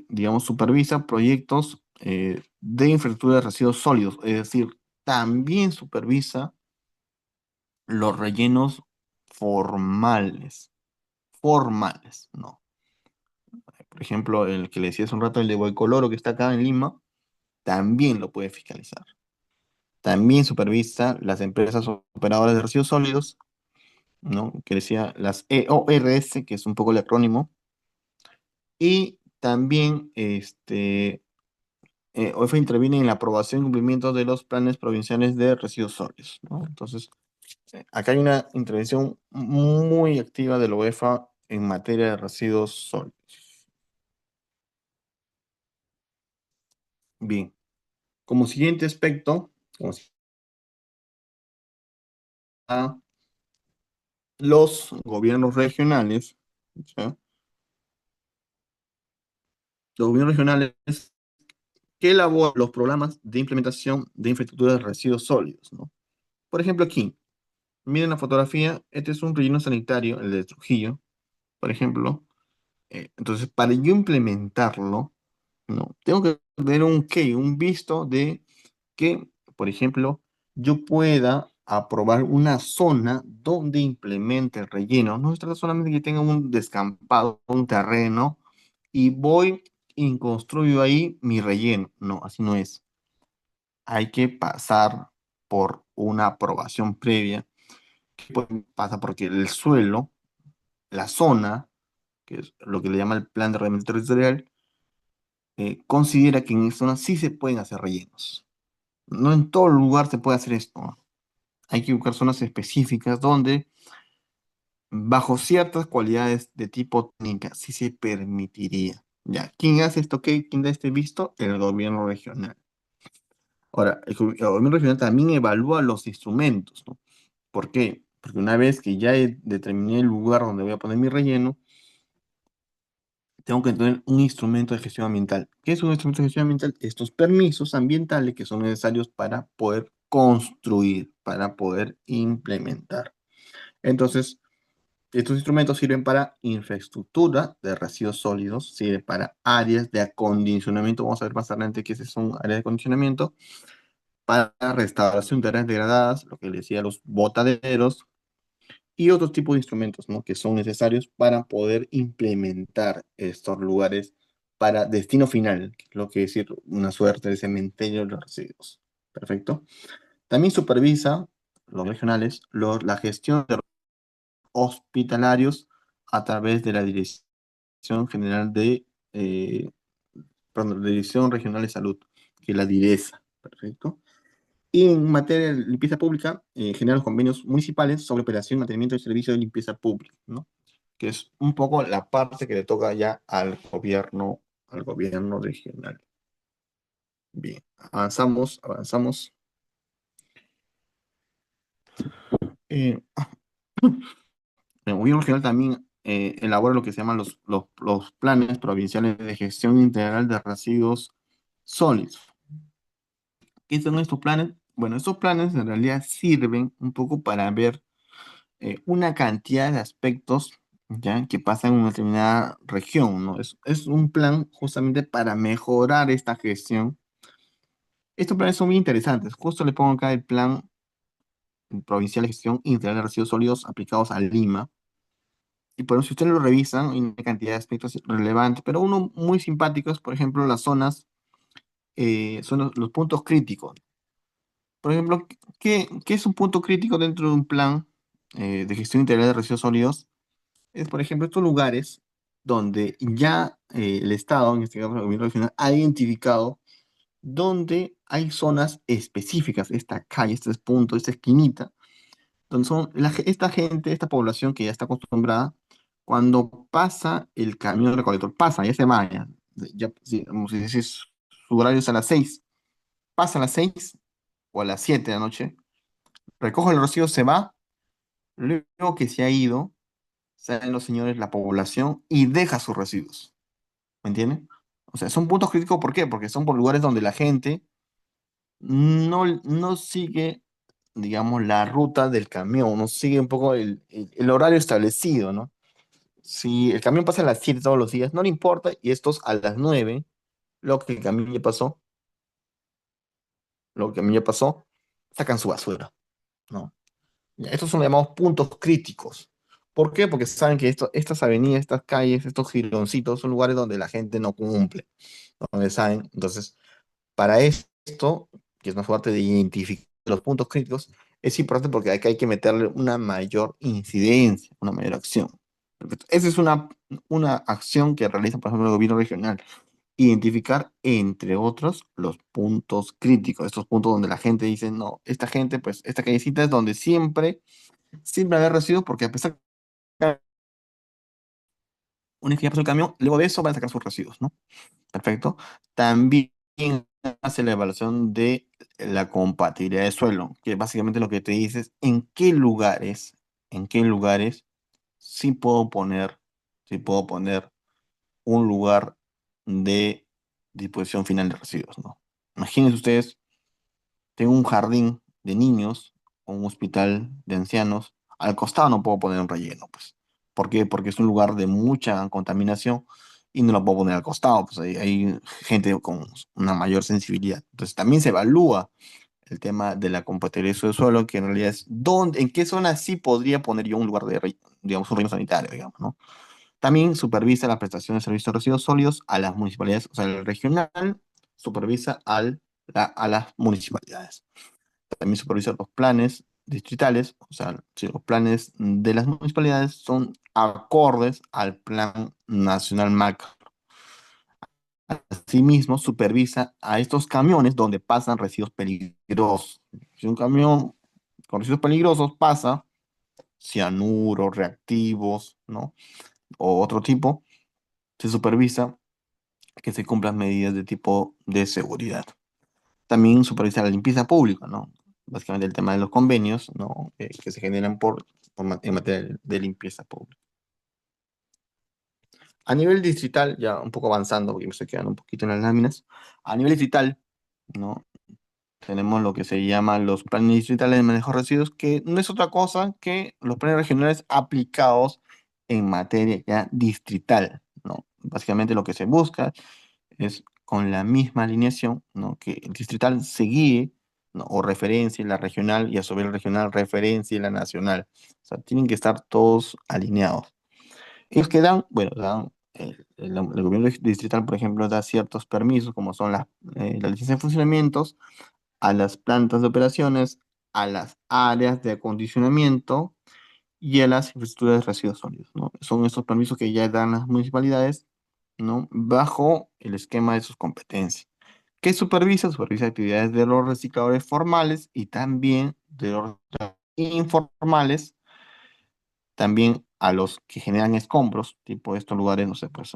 digamos, supervisa proyectos de infraestructura de residuos sólidos, es decir, también supervisa los rellenos formales, formales, ¿no? Por ejemplo, el que le decía hace un rato, el de Boicoloro, que está acá en Lima, también lo puede fiscalizar. También supervisa las empresas operadoras de residuos sólidos, ¿no? Que decía las EORS, que es un poco el acrónimo, y también OEFA interviene en la aprobación y cumplimiento de los planes provinciales de residuos sólidos, ¿no? Entonces, acá hay una intervención muy activa de la OEFA en materia de residuos sólidos. Bien, como siguiente aspecto, como si- a los gobiernos regionales, ¿ya? Los gobiernos regionales que elaboran los programas de implementación de infraestructura de residuos sólidos, ¿no? Por ejemplo, aquí, miren la fotografía, este es un relleno sanitario, el de Trujillo, por ejemplo. Entonces, para yo implementarlo, ¿no? Tengo que tener un visto de que, por ejemplo, yo pueda aprobar una zona donde implemente el relleno. No se trata solamente que tenga un descampado, un terreno, y voy y construyo ahí mi relleno. No, así no es. Hay que pasar por una aprobación previa. Pues, pasa porque el suelo, la zona, que es lo que le llama el plan de ordenamiento territorial, considera que en esa zona sí se pueden hacer rellenos. No en todo lugar se puede hacer esto, ¿no? Hay que buscar zonas específicas donde, bajo ciertas cualidades de tipo técnica, sí se permitiría. Ya, ¿quién hace esto? ¿Qué? ¿Quién da este visto? El gobierno regional. Ahora, el gobierno regional también evalúa los instrumentos, ¿no? ¿Por qué? Porque una vez que ya determiné el lugar donde voy a poner mi relleno, tengo que tener un instrumento de gestión ambiental. ¿Qué es un instrumento de gestión ambiental? Estos permisos ambientales que son necesarios para poder construir, para poder implementar. Entonces, estos instrumentos sirven para infraestructura de residuos sólidos, sirven para áreas de acondicionamiento. Vamos a ver más adelante qué son áreas de acondicionamiento, para restauración de áreas degradadas, lo que le decía, los botaderos, y otros tipos de instrumentos, ¿no? Que son necesarios para poder implementar estos lugares para destino final, que es lo que decir una suerte de cementerio de los residuos. Perfecto. También supervisa los regionales la gestión de hospitalarios a través de la Dirección General perdón, la Dirección Regional de Salud, que es la DIRESA. Perfecto. Y en materia de limpieza pública, genera los convenios municipales sobre operación, mantenimiento y servicio de limpieza pública, ¿no? Que es un poco la parte que le toca ya al gobierno regional. Bien, avanzamos. Eh, el gobierno regional también elabora lo que se llaman los planes provinciales de gestión integral de residuos sólidos. ¿Qué son estos planes? Bueno, estos planes en realidad sirven un poco para ver una cantidad de aspectos, ¿ya? Que pasan en una determinada región, ¿no? Es un plan justamente para mejorar esta gestión. Estos planes son muy interesantes. Justo le pongo acá el plan provincial de gestión integral de residuos sólidos aplicados a Lima. Y por eso, si ustedes lo revisan, hay una cantidad de aspectos relevantes, pero uno muy simpático es, por ejemplo, las zonas, son los puntos críticos. Por ejemplo, ¿qué es un punto crítico dentro de un plan de gestión integral de residuos sólidos? Es, por ejemplo, estos lugares donde ya el Estado, en este caso el gobierno regional, ha identificado donde hay zonas específicas, esta calle, este punto, esta esquinita, donde son esta gente, esta población que ya está acostumbrada, cuando pasa el camión recolector, pasa, ya se vaya, ya, si, como si su horario es a las 6, pasa a las 6 o a las 7 de la noche, recoge el rocío, se va, luego que se ha ido, salen los señores, la población, y deja sus residuos. ¿Me entienden? O sea, son puntos críticos, ¿por qué? Porque son por lugares donde la gente no sigue, digamos, la ruta del camión, no sigue un poco el horario establecido, ¿no? Si el camión pasa a las 7 todos los días, no le importa, y estos a las 9, lo que el camión ya pasó, lo que el camión ya pasó, sacan su basura, ¿no? Ya, estos son llamados puntos críticos. ¿Por qué? Porque saben que estas avenidas, estas calles, estos gironcitos son lugares donde la gente no cumple, donde saben. Entonces, para esto, que es una parte de identificar los puntos críticos, es importante porque acá hay que meterle una mayor incidencia, una mayor acción. Perfecto. Esa es una acción que realiza, por ejemplo, el gobierno regional. Identificar, entre otros, los puntos críticos, estos puntos donde la gente dice, no, esta gente, pues, esta callecita es donde siempre haber residuos, porque a pesar de una vez que ya pasó el camión, luego de eso van a sacar sus residuos, ¿no? Perfecto. También hace la evaluación de la compatibilidad de suelo, que básicamente lo que te dice es en qué lugares sí puedo poner, sí puedo poner un lugar de disposición final de residuos, ¿no? Imagínense ustedes, tengo un jardín de niños o un hospital de ancianos, al costado no puedo poner un relleno, pues. ¿Por qué? Porque es un lugar de mucha contaminación y no la puedo poner al costado, pues hay gente con una mayor sensibilidad. Entonces también se evalúa el tema de la compatibilidad de uso de suelo, que en realidad es dónde, en qué zona sí podría poner yo un lugar de, digamos, un relleno sanitario, digamos, ¿no? También supervisa la prestación de servicios de residuos sólidos a las municipalidades, o sea, el regional supervisa a las municipalidades. También supervisa los planes distritales, o sea, si los planes de las municipalidades son acordes al Plan Nacional Macro. Asimismo, supervisa a estos camiones donde pasan residuos peligrosos. Si un camión con residuos peligrosos pasa cianuro, reactivos, ¿no? O otro tipo, se supervisa que se cumplan medidas de tipo de seguridad. También supervisa la limpieza pública, ¿no? Básicamente el tema de los convenios, ¿no? Que se generan en materia de limpieza pública. A nivel distrital, ya un poco avanzando, porque me estoy quedando un poquito en las láminas, a nivel distrital, ¿no? Tenemos lo que se llama los planes distritales de manejo de residuos, que no es otra cosa que los planes regionales aplicados en materia ya distrital, ¿no? Básicamente lo que se busca es con la misma alineación, ¿no? Que el distrital se guíe, ¿no? O referencie la regional y a su vez la regional referencie la nacional. O sea, tienen que estar todos alineados. Ellos que dan, bueno, dan, el gobierno distrital, por ejemplo, da ciertos permisos, como son la licencia de funcionamientos, a las plantas de operaciones, a las áreas de acondicionamiento y a las infraestructuras de residuos sólidos, ¿no? Son estos permisos que ya dan las municipalidades, ¿no? Bajo el esquema de sus competencias. ¿Qué supervisa? Supervisa actividades de los recicladores formales y también de los informales, también a los que generan escombros, tipo estos lugares, no sé, pues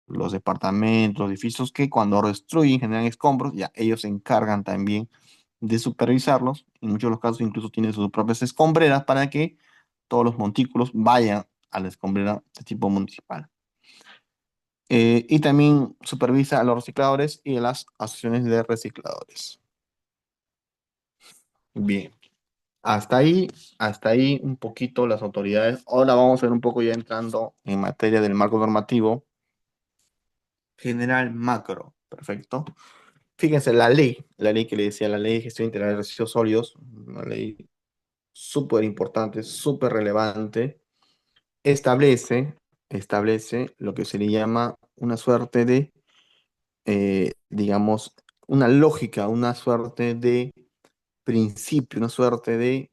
los departamentos, edificios que cuando destruyen generan escombros, ya ellos se encargan también de supervisarlos. En muchos de los casos incluso tienen sus propias escombreras para que todos los montículos vayan a la escombrera de tipo municipal. Y también supervisa a los recicladores y a las asociaciones de recicladores. Bien, hasta ahí un poquito las autoridades. Ahora vamos a ver un poco ya entrando en materia del marco normativo general macro. Perfecto. Fíjense, la ley que le decía, la ley de gestión integral de residuos sólidos, una ley súper importante, súper relevante, establece, establece lo que se le llama una suerte de, digamos, una lógica, una suerte de principio, una suerte de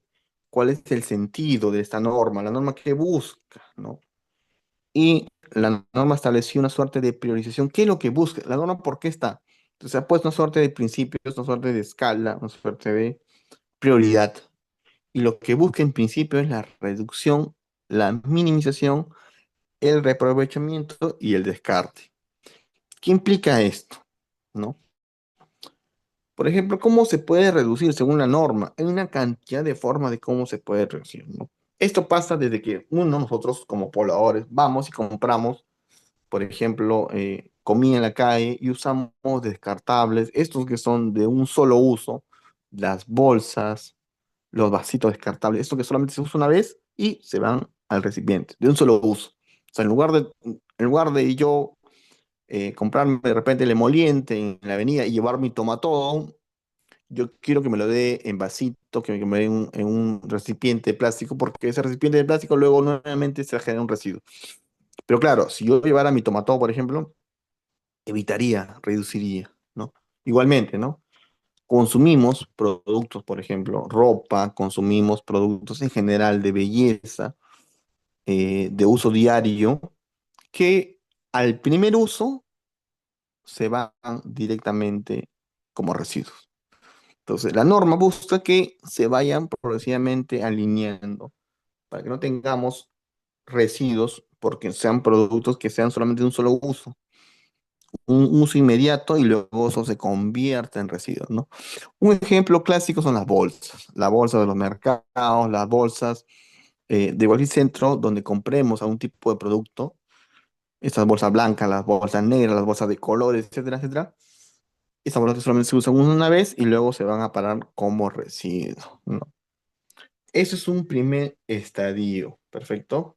cuál es el sentido de esta norma, la norma que busca, ¿no? Y la norma estableció una suerte de priorización. ¿Qué es lo que busca? La norma, ¿por qué está? Entonces, ha puesto una suerte de principios, una suerte de escala, una suerte de prioridad. Y lo que busca en principio es la reducción, la minimización, el reaprovechamiento y el descarte. ¿Qué implica esto? ¿No? Por ejemplo, ¿cómo se puede reducir según la norma? Hay una cantidad de formas de cómo se puede reducir, ¿no? Esto pasa desde que nosotros como pobladores vamos y compramos, por ejemplo, comida en la calle y usamos descartables, estos que son de un solo uso, las bolsas, los vasitos descartables, estos que solamente se usa una vez y se van al recipiente, de un solo uso. O sea, en lugar de yo comprarme de repente el emoliente en la avenida y llevar mi tomatón, yo quiero que me lo dé en vasito, que me dé en un recipiente de plástico, porque ese recipiente de plástico luego nuevamente se genera un residuo. Pero claro, si yo llevara mi tomatón, por ejemplo, evitaría, reduciría, ¿no? Igualmente, ¿no? Consumimos productos, por ejemplo, ropa, consumimos productos en general de belleza, de uso diario, que al primer uso se van directamente como residuos. Entonces, la norma busca que se vayan progresivamente alineando para que no tengamos residuos porque sean productos que sean solamente de un solo uso, un uso inmediato y luego eso se convierte en residuos, ¿no? Un ejemplo clásico son las bolsas de los mercados, las bolsas de cualquier centro donde compremos algún tipo de producto, estas bolsas blancas, las bolsas negras, las bolsas de colores, etcétera, etcétera. Estas bolsas solamente se usan una vez y luego se van a parar como residuos, ¿no? Eso es un primer estadio, ¿perfecto?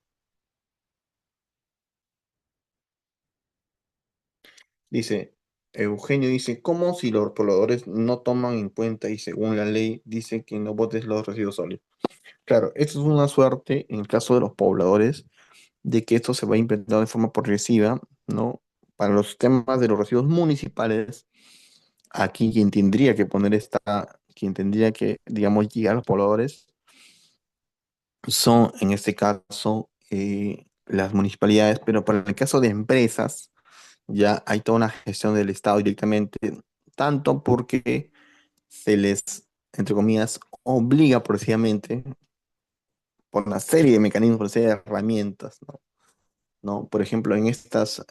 Dice, Eugenio dice, ¿cómo si los pobladores no toman en cuenta y según la ley dice que no botes los residuos sólidos? Claro, esto es una suerte en el caso de los pobladores de que esto se va a implementar de forma progresiva, ¿no? Para los temas de los residuos municipales, aquí quien tendría que, digamos, guiar a los pobladores son, en este caso, las municipalidades, pero para el caso de empresas, ya hay toda una gestión del Estado directamente, tanto porque se les, entre comillas, obliga progresivamente por una serie de mecanismos, por una serie de herramientas, ¿no? ¿No? Por ejemplo, en estas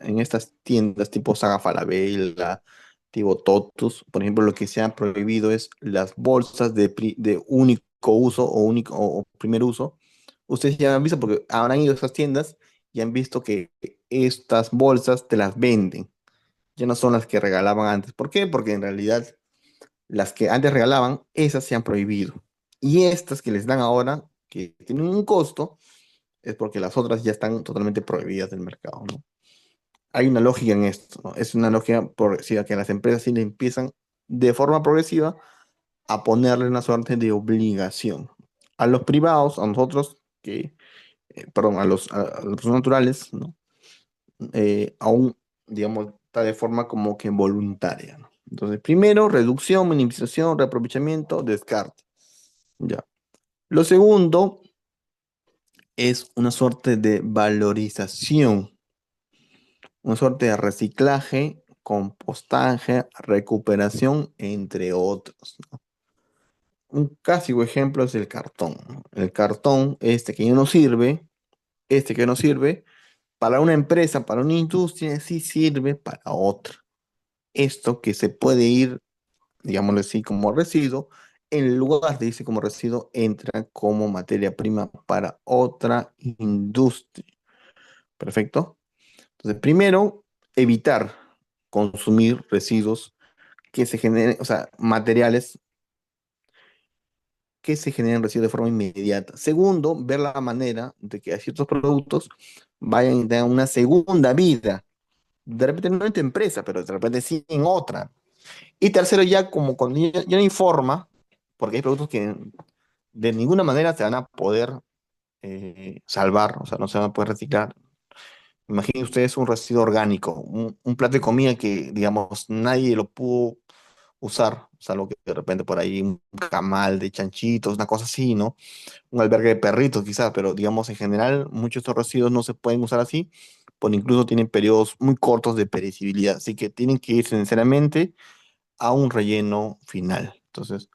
tiendas tipo Saga Falabella, tipo Totus, por ejemplo, lo que se ha prohibido es las bolsas de único uso o primer uso. Ustedes ya han visto, porque habrán ido a esas tiendas y han visto que estas bolsas te las venden. Ya no son las que regalaban antes. ¿Por qué? Porque en realidad las que antes regalaban, esas se han prohibido. Y estas que les dan ahora, que tienen un costo, es porque las otras ya están totalmente prohibidas del mercado, ¿no? Hay una lógica en esto, ¿no? Es una lógica progresiva que las empresas sí le empiezan de forma progresiva a ponerle una suerte de obligación. A los privados, a nosotros, perdón, a las personas naturales, ¿no? Aún, digamos, está de forma como que voluntaria, ¿no? Entonces, primero, reducción, minimización, reaprovechamiento, descarte. Ya. Lo segundo es una suerte de valorización, una suerte de reciclaje, compostaje, recuperación, entre otros, ¿no? Un clásico ejemplo es el cartón, ¿no? El cartón, este que no sirve, para una empresa, para una industria, sí sirve para otra. Esto que se puede ir, digámoslo así, como residuo, en lugar de irse como residuo, entra como materia prima para otra industria. ¿Perfecto? Entonces, primero, evitar consumir residuos que se generen, o sea, materiales que se generen residuos de forma inmediata. Segundo, ver la manera de que ciertos productos vayan a tener una segunda vida. De repente no en tu empresa, pero de repente sí en otra. Y tercero, ya como cuando ya no informa, porque hay productos que de ninguna manera se van a poder salvar, o sea, no se van a poder reciclar. Imaginen ustedes un residuo orgánico, un plato de comida que, digamos, nadie lo pudo usar, salvo que de repente por ahí un camal de chanchitos, una cosa así, ¿no? Un albergue de perritos quizás, pero digamos en general muchos de estos residuos no se pueden usar así, porque incluso tienen periodos muy cortos de perecibilidad, así que tienen que ir sinceramente a un relleno final. Entonces,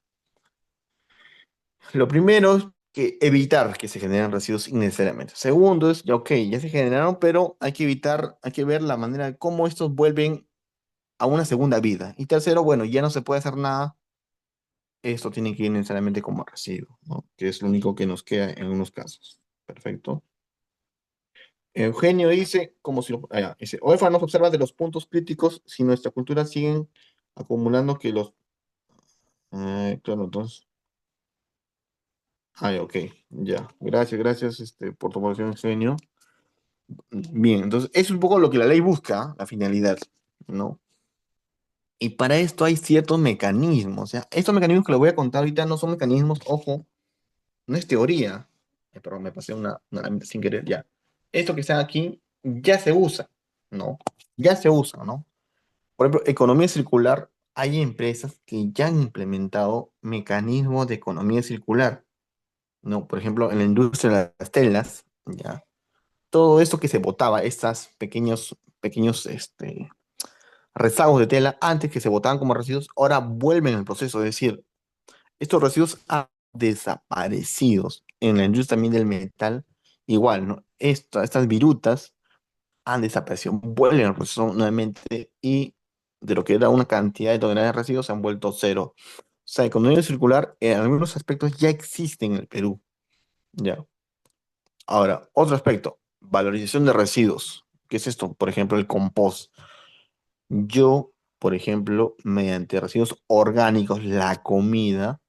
lo primero es que evitar que se generen residuos innecesariamente. Segundo es, ya, ok, ya se generaron, pero hay que evitar, hay que ver la manera de cómo estos vuelven a una segunda vida. Y tercero, bueno, ya no se puede hacer nada, esto tiene que ir necesariamente como residuo, ¿no? Que es lo único que nos queda en algunos casos. Perfecto. Eugenio dice, como si, dice, OEFA nos observa de los puntos críticos si nuestra cultura siguen acumulando que los, claro, entonces, ok, ya, gracias, por tu posición, Eugenio. Bien, entonces, eso es un poco lo que la ley busca, la finalidad, ¿no? Y para esto hay ciertos mecanismos, o sea, estos mecanismos que les voy a contar ahorita no son mecanismos, ojo, no es teoría. Perdón, me pasé una lámina sin querer, ya. Esto que está aquí ya se usa, ¿no? Ya se usa, ¿no? Por ejemplo, economía circular, hay empresas que ya han implementado mecanismos de economía circular, ¿no? Por ejemplo, en la industria de las telas, ¿ya? Todo esto que se botaba, estas pequeños rezagos de tela, antes que se botaban como residuos, ahora vuelven al proceso, es decir, estos residuos han desaparecido en la industria también del metal, igual, ¿no? Estas virutas han desaparecido, vuelven al proceso nuevamente y de lo que era una cantidad de toneladas de residuos se han vuelto cero. O sea, economía circular en algunos aspectos ya existe en el Perú, ¿ya? Ahora, otro aspecto, valorización de residuos. ¿Qué es esto? Por ejemplo, el compost. Yo, por ejemplo, mediante residuos orgánicos, la comida,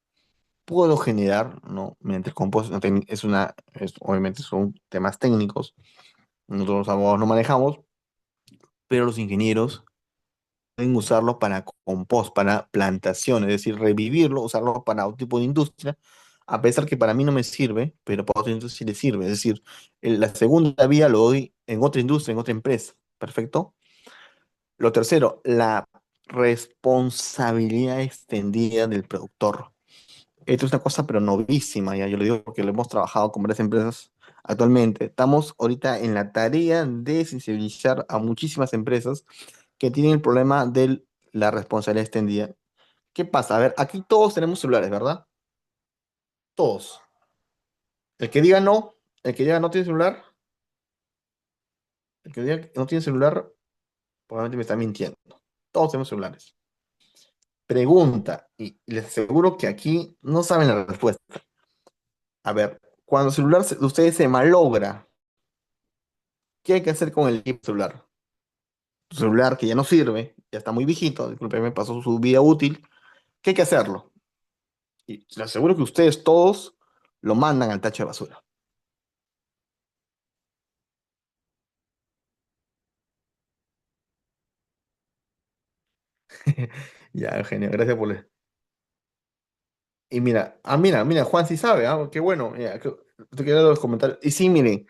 puedo generar, ¿no? Mediante el compost, obviamente son temas técnicos, nosotros los abogados no manejamos, pero los ingenieros pueden usarlo para compost, para plantación, es decir, revivirlo, usarlo para otro tipo de industria, a pesar que para mí no me sirve, pero para otra industria sí le sirve. Es decir, la segunda vía lo doy en otra industria, en otra empresa. ¿Perfecto? Lo tercero, la responsabilidad extendida del productor. Esto es una cosa pero novísima, ya yo le digo porque lo hemos trabajado con varias empresas actualmente. Estamos ahorita en la tarea de sensibilizar a muchísimas empresas que tienen el problema de la responsabilidad extendida. ¿Qué pasa? A ver, aquí todos tenemos celulares, ¿verdad? Todos. El que diga no, el que diga no tiene celular, el que diga que no tiene celular, probablemente me está mintiendo. Todos tenemos celulares. Pregunta, y les aseguro que aquí no saben la respuesta. A ver, cuando el celular de ustedes se malogra, ¿qué hay que hacer con el equipo celular? Tu celular que ya no sirve, ya está muy viejito, discúlpeme, pasó su vida útil, ¿qué hay que hacerlo? Y les aseguro que ustedes todos lo mandan al tacho de basura. Ya, Eugenio, gracias por... Y mira, mira, Juan sí sabe, qué bueno, mira, te quiero los comentarios. Y sí, miren,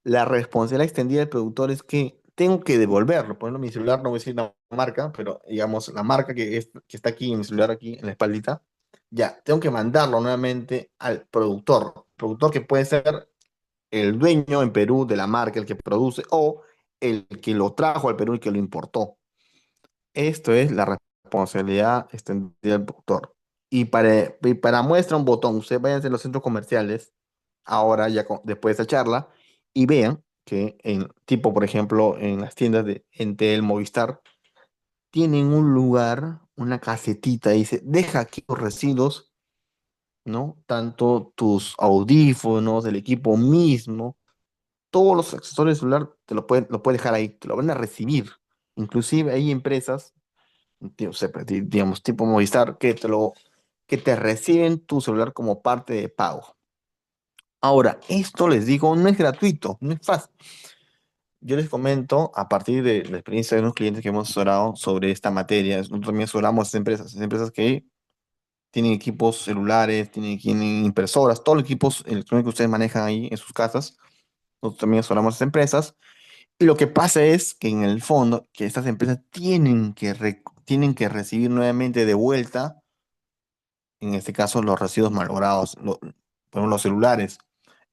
la responsabilidad extendida del productor es que tengo que devolverlo. Por ejemplo, mi celular, no voy a decir la marca, pero digamos, la marca que está aquí en mi celular, aquí en la espaldita, ya, tengo que mandarlo nuevamente al productor. Productor que puede ser el dueño en Perú de la marca, el que produce, o el que lo trajo al Perú y que lo importó. Esto es la responsabilidad extendida del productor. Y para muestra un botón, ustedes vayan a los centros comerciales, ahora ya después de esa charla, y vean que en tipo, por ejemplo, en las tiendas de Entel, Movistar, tienen un lugar, una casetita, dice, deja aquí los residuos, ¿no? Tanto tus audífonos, el equipo mismo, todos los accesorios de celular te lo puede dejar ahí, te lo van a recibir. Inclusive hay empresas, digamos, tipo Movistar, que te reciben tu celular como parte de pago. Ahora, esto les digo, no es gratuito, no es fácil. Yo les comento a partir de la experiencia de unos clientes que hemos asesorado sobre esta materia. Nosotros también asesoramos a esas empresas que tienen equipos celulares, tienen impresoras, todos los equipos electrónicos que ustedes manejan ahí en sus casas. Nosotros también asesoramos a esas empresas. Y lo que pasa es que en el fondo, que estas empresas tienen que recibir nuevamente de vuelta, en este caso, los residuos malogrados, por ejemplo, los celulares.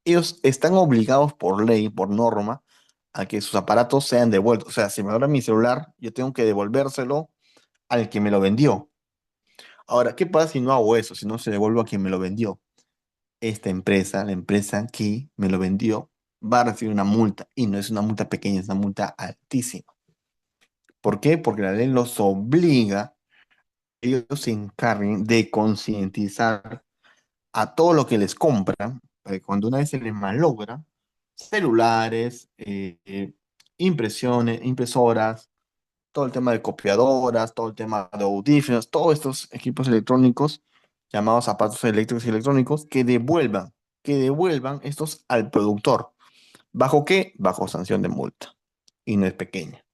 Ellos están obligados por ley, por norma, a que sus aparatos sean devueltos. O sea, si me agarra mi celular, yo tengo que devolvérselo al que me lo vendió. Ahora, ¿qué pasa si no hago eso? Si no se devuelvo a quien me lo vendió. Esta empresa, la empresa que me lo vendió, va a recibir una multa. Y no es una multa pequeña, es una multa altísima. ¿Por qué? Porque la ley los obliga, ellos se encarguen de concientizar a todo lo que les compran, cuando una vez se les malogra, celulares, impresiones, impresoras, todo el tema de copiadoras, todo el tema de audífonos, todos estos equipos electrónicos, llamados zapatos eléctricos y electrónicos, que devuelvan estos al productor. ¿Bajo qué? Bajo sanción de multa. Y no es pequeña.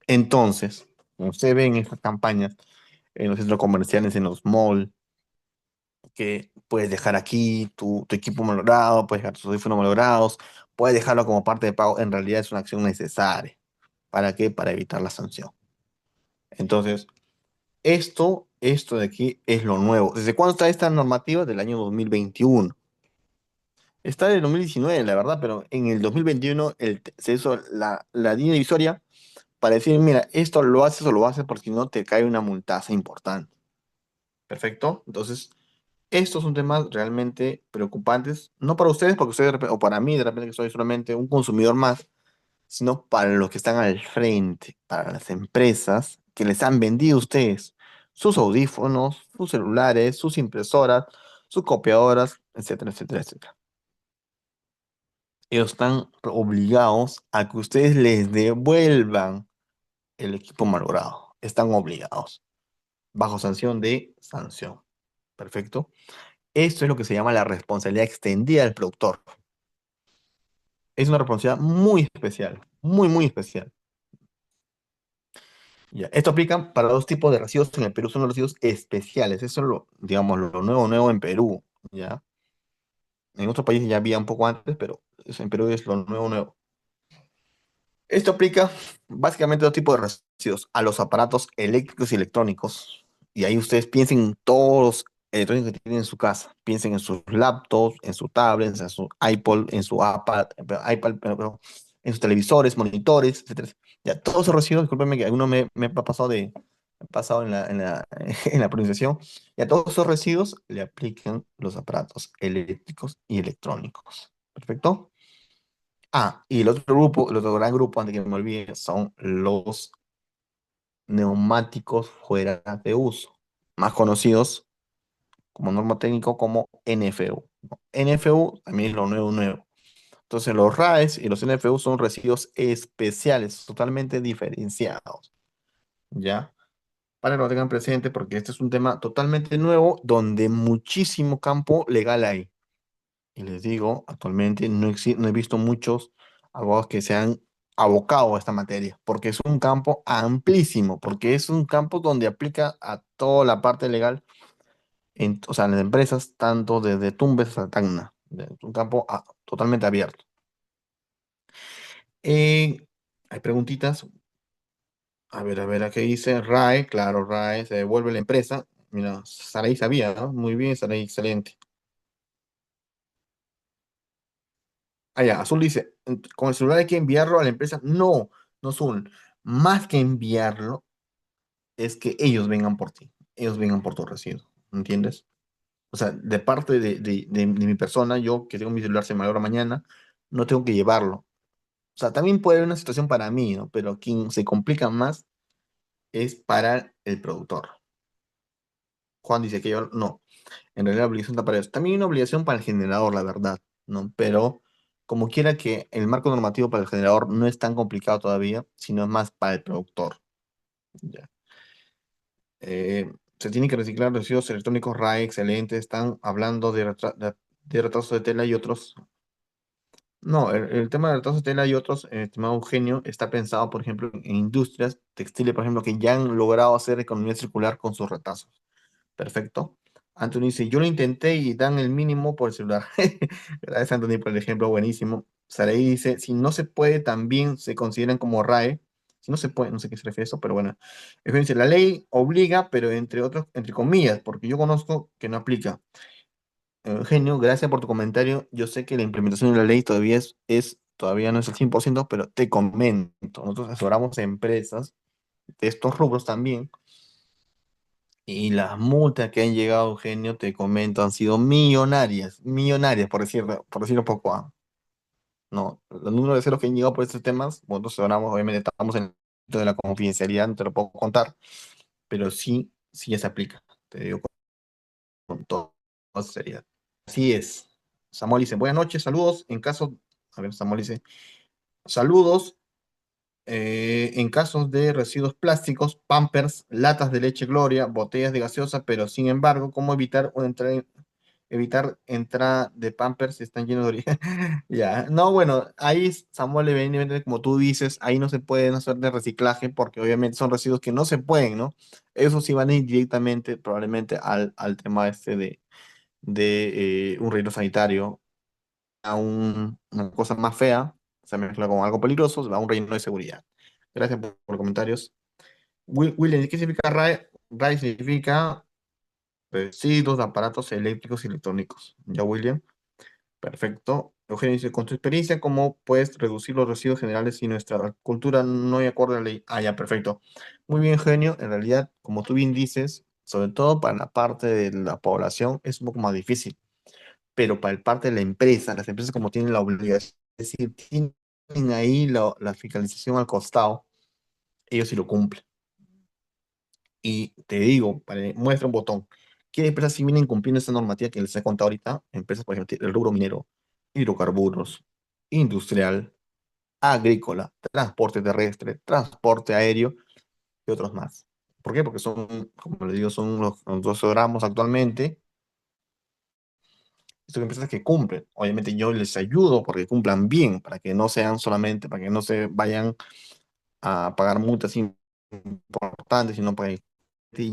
Entonces, como usted ve en estas campañas, en los centros comerciales, en los malls, que puedes dejar aquí tu equipo malogrado, puedes dejar tus audífonos malogrados, puedes dejarlo como parte de pago. En realidad es una acción necesaria. ¿Para qué? Para evitar la sanción. Entonces, esto de aquí es lo nuevo. ¿Desde cuándo está esta normativa? Del año 2021. Está del 2019, la verdad, pero en el 2021 se hizo la línea divisoria para decir, mira, esto lo haces o lo haces porque si no te cae una multaza importante. Perfecto. Entonces, estos son temas realmente preocupantes, no para ustedes, porque ustedes, o para mí, de repente que soy solamente un consumidor más, sino para los que están al frente, para las empresas que les han vendido a ustedes sus audífonos, sus celulares, sus impresoras, sus copiadoras, etcétera, etcétera, etcétera. Ellos están obligados a que ustedes les devuelvan el equipo malogrado. Están obligados, bajo sanción. Perfecto. Esto es lo que se llama la responsabilidad extendida del productor. Es una responsabilidad muy especial, muy, muy especial. Ya. Esto aplica para dos tipos de residuos en el Perú, son los residuos especiales. Eso es lo, digamos, lo nuevo, nuevo en Perú, ¿ya? En otros países ya había un poco antes, pero en Perú es lo nuevo, nuevo. Esto aplica básicamente a dos tipos de residuos, a los aparatos eléctricos y electrónicos. Y ahí ustedes piensen en todos los electrónicos que tienen en su casa. Piensen en sus laptops, en su tablets, en su iPod, en su en sus televisores, monitores, etcétera. Ya, todos esos residuos, discúlpenme que alguno me ha pasado me ha pasado en la pronunciación. Y a todos esos residuos le aplican los aparatos eléctricos y electrónicos. ¿Perfecto? Ah, y el otro grupo, el otro gran grupo, antes que me olvide, son los neumáticos fuera de uso, más conocidos como norma técnico como NFU, ¿no? NFU también es lo nuevo, nuevo. Entonces los RAEs y los NFU son residuos especiales, totalmente diferenciados, ¿ya? Para que lo tengan presente, porque este es un tema totalmente nuevo, donde muchísimo campo legal hay. Y les digo, actualmente no he visto muchos abogados que se han abocado a esta materia, porque es un campo amplísimo, porque es un campo donde aplica a toda la parte legal, o sea, en las empresas, tanto desde Tumbes hasta Tacna. Es un campo totalmente abierto. Eh, Hay preguntitas. A ver, ¿a qué dice? RAE, claro, RAE, se devuelve la empresa. Mira, Saraí sabía, ¿no? Muy bien, Saraí, excelente. Ah, ya, Azul dice, con el celular hay que enviarlo a la empresa. No, no, Azul. Más que enviarlo, es que ellos vengan por ti. Ellos vengan por tu residuo. ¿Entiendes? O sea, de parte de mi persona, yo que tengo mi celular se me logra mañana, no tengo que llevarlo. O sea, también puede haber una situación para mí, ¿no? Pero quien se complica más es para el productor. Juan dice que yo no. En realidad la obligación está para eso. También hay una obligación para el generador, la verdad, ¿no? Pero como quiera que el marco normativo para el generador no es tan complicado todavía, sino es más para el productor. Ya. Se tiene que reciclar residuos electrónicos RAE, excelente. Están hablando de retraso de tela y otros. No, el tema de retraso de tela y otros, estimado Eugenio, está pensado, por ejemplo, en industrias textiles, por ejemplo, que ya han logrado hacer economía circular con sus retazos. Perfecto. Anthony dice, yo lo intenté y dan el mínimo por el celular. Gracias, Anthony, por el ejemplo, buenísimo. Saraí dice, si no se puede, también se consideran como RAE. Si no se puede, no sé qué se refiere a eso, pero bueno. Eugenio dice, la ley obliga, pero entre otros, entre comillas, porque yo conozco que no aplica. Eugenio, gracias por tu comentario. Yo sé que la implementación de la ley todavía todavía no es el 100%, pero te comento. Nosotros asesoramos a empresas de estos rubros también. Y las multas que han llegado, Eugenio, te comento, han sido millonarias, millonarias, por decirlo poco. No, los números de ceros que han llegado por estos temas, bueno, nosotros ahora obviamente estamos en el de la confidencialidad, no te lo puedo contar, pero sí, sí ya se aplica, te digo con toda seriedad. Así es. Samuel dice, buenas noches, saludos, en caso, a ver, Samuel dice, saludos, en casos de residuos plásticos, Pampers, latas de leche Gloria, botellas de gaseosa, pero sin embargo, ¿cómo evitar entrada de Pampers si están llenos de orina? Ya, no, bueno, ahí Samuel evidentemente, como tú dices, ahí no se pueden hacer de reciclaje porque obviamente son residuos que no se pueden, ¿no? Esos sí van a ir directamente probablemente al tema este de un relleno sanitario, a una cosa más fea, se mezcla con algo peligroso, se va a un relleno de seguridad. Gracias por los comentarios. William, ¿qué significa RAE? RAE significa residuos de aparatos eléctricos y electrónicos. ¿Ya, William? Perfecto. Eugenio dice, con tu experiencia, ¿cómo puedes reducir los residuos generales si nuestra cultura no hay acorde a la ley? Ah, ya, perfecto. Muy bien, Eugenio. En realidad, como tú bien dices, sobre todo para la parte de la población es un poco más difícil, pero para el parte de la empresa, las empresas como tienen la obligación, es decir, tienen ahí la fiscalización al costado, ellos sí lo cumplen. Y te digo, muestra un botón. ¿Qué empresas sí vienen cumpliendo esta normativa que les he contado ahorita? Empresas, por ejemplo, el rubro minero, hidrocarburos, industrial, agrícola, transporte terrestre, transporte aéreo y otros más. ¿Por qué? Porque son, como les digo, son los 12 gramos actualmente. Son empresas que cumplen. Obviamente yo les ayudo porque cumplan bien, para que no sean solamente, para que no se vayan a pagar multas importante, sino porque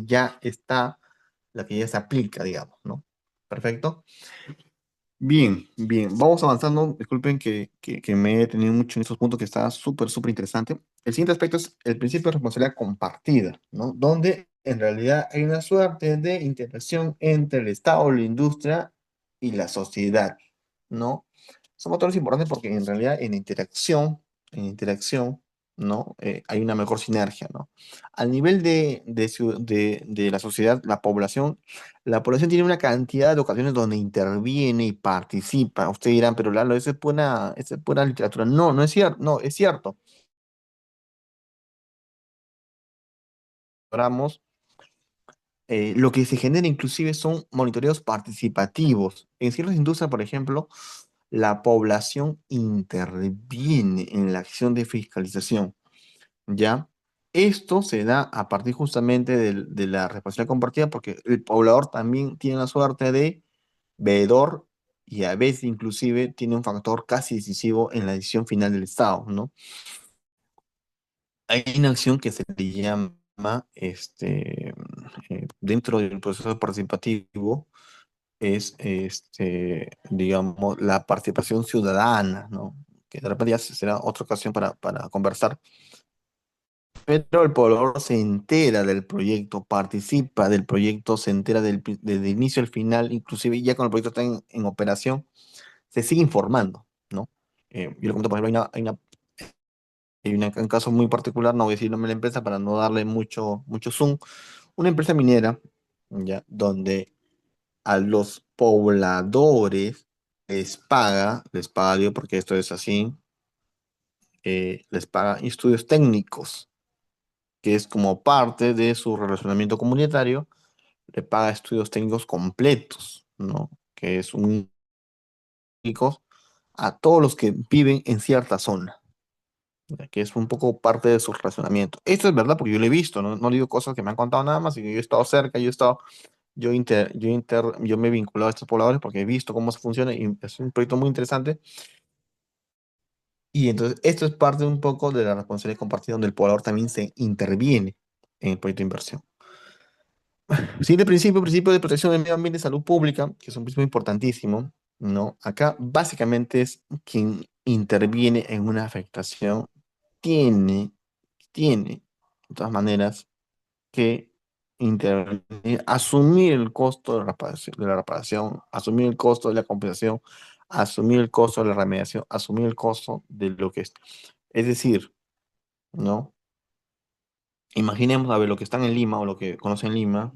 ya está la que ya se aplica, digamos, ¿no? Perfecto. Bien, bien, vamos avanzando. Disculpen que me he detenido mucho en estos puntos que está súper, súper interesante. El siguiente aspecto es el principio de responsabilidad compartida, ¿no? Donde en realidad hay una suerte de interacción entre el Estado, la industria y la sociedad, ¿no? Son motores importantes porque en realidad en interacción, ¿no? Hay una mejor sinergia, ¿no? Al nivel de la sociedad, la población tiene una cantidad de ocasiones donde interviene y participa. Ustedes dirán, pero Lalo, eso es pura literatura. No, no es cierto, no, es cierto. Hablamos, lo que se genera inclusive son monitoreos participativos. En ciertas industrias, por ejemplo, la población interviene en la acción de fiscalización, ¿ya? Esto se da a partir justamente de la responsabilidad compartida porque el poblador también tiene la suerte de veedor y a veces inclusive tiene un factor casi decisivo en la decisión final del Estado, ¿no? Hay una acción que se le llama, dentro del proceso participativo, es, digamos, la participación ciudadana, ¿no? Que de repente ya será otra ocasión para conversar. Pero el poblador se entera del proyecto, participa del proyecto, se entera desde el inicio al final, inclusive ya cuando el proyecto está en operación, se sigue informando, ¿no? Yo le comento, por ejemplo, un caso muy particular, no voy a decir el nombre de la empresa para no darle mucho, mucho zoom, una empresa minera, ¿ya? Donde a los pobladores les paga, digo, porque esto es así, les paga estudios técnicos, que es como parte de su relacionamiento comunitario, le paga estudios técnicos completos, ¿no? Que es únicos a todos los que viven en cierta zona, ya que es un poco parte de su razonamiento. Esto es verdad porque yo lo he visto, no, no digo cosas que me han contado nada más, y yo he estado cerca, yo me he vinculado a estos pobladores porque he visto cómo se funciona y es un proyecto muy interesante. Y entonces esto es parte un poco de la responsabilidad compartida donde el poblador también se interviene en el proyecto de inversión. Siguiente principio de protección del medio ambiente y salud pública, que es un principio importantísimo, ¿no? Acá básicamente es quien interviene en una afectación, tiene, tiene, de todas maneras, que intervenir, asumir el costo de la reparación, asumir el costo de la compensación, asumir el costo de la remediación, asumir el costo de lo que es. Es decir, ¿no? Imaginemos, a ver, lo que están en Lima o lo que conocen Lima,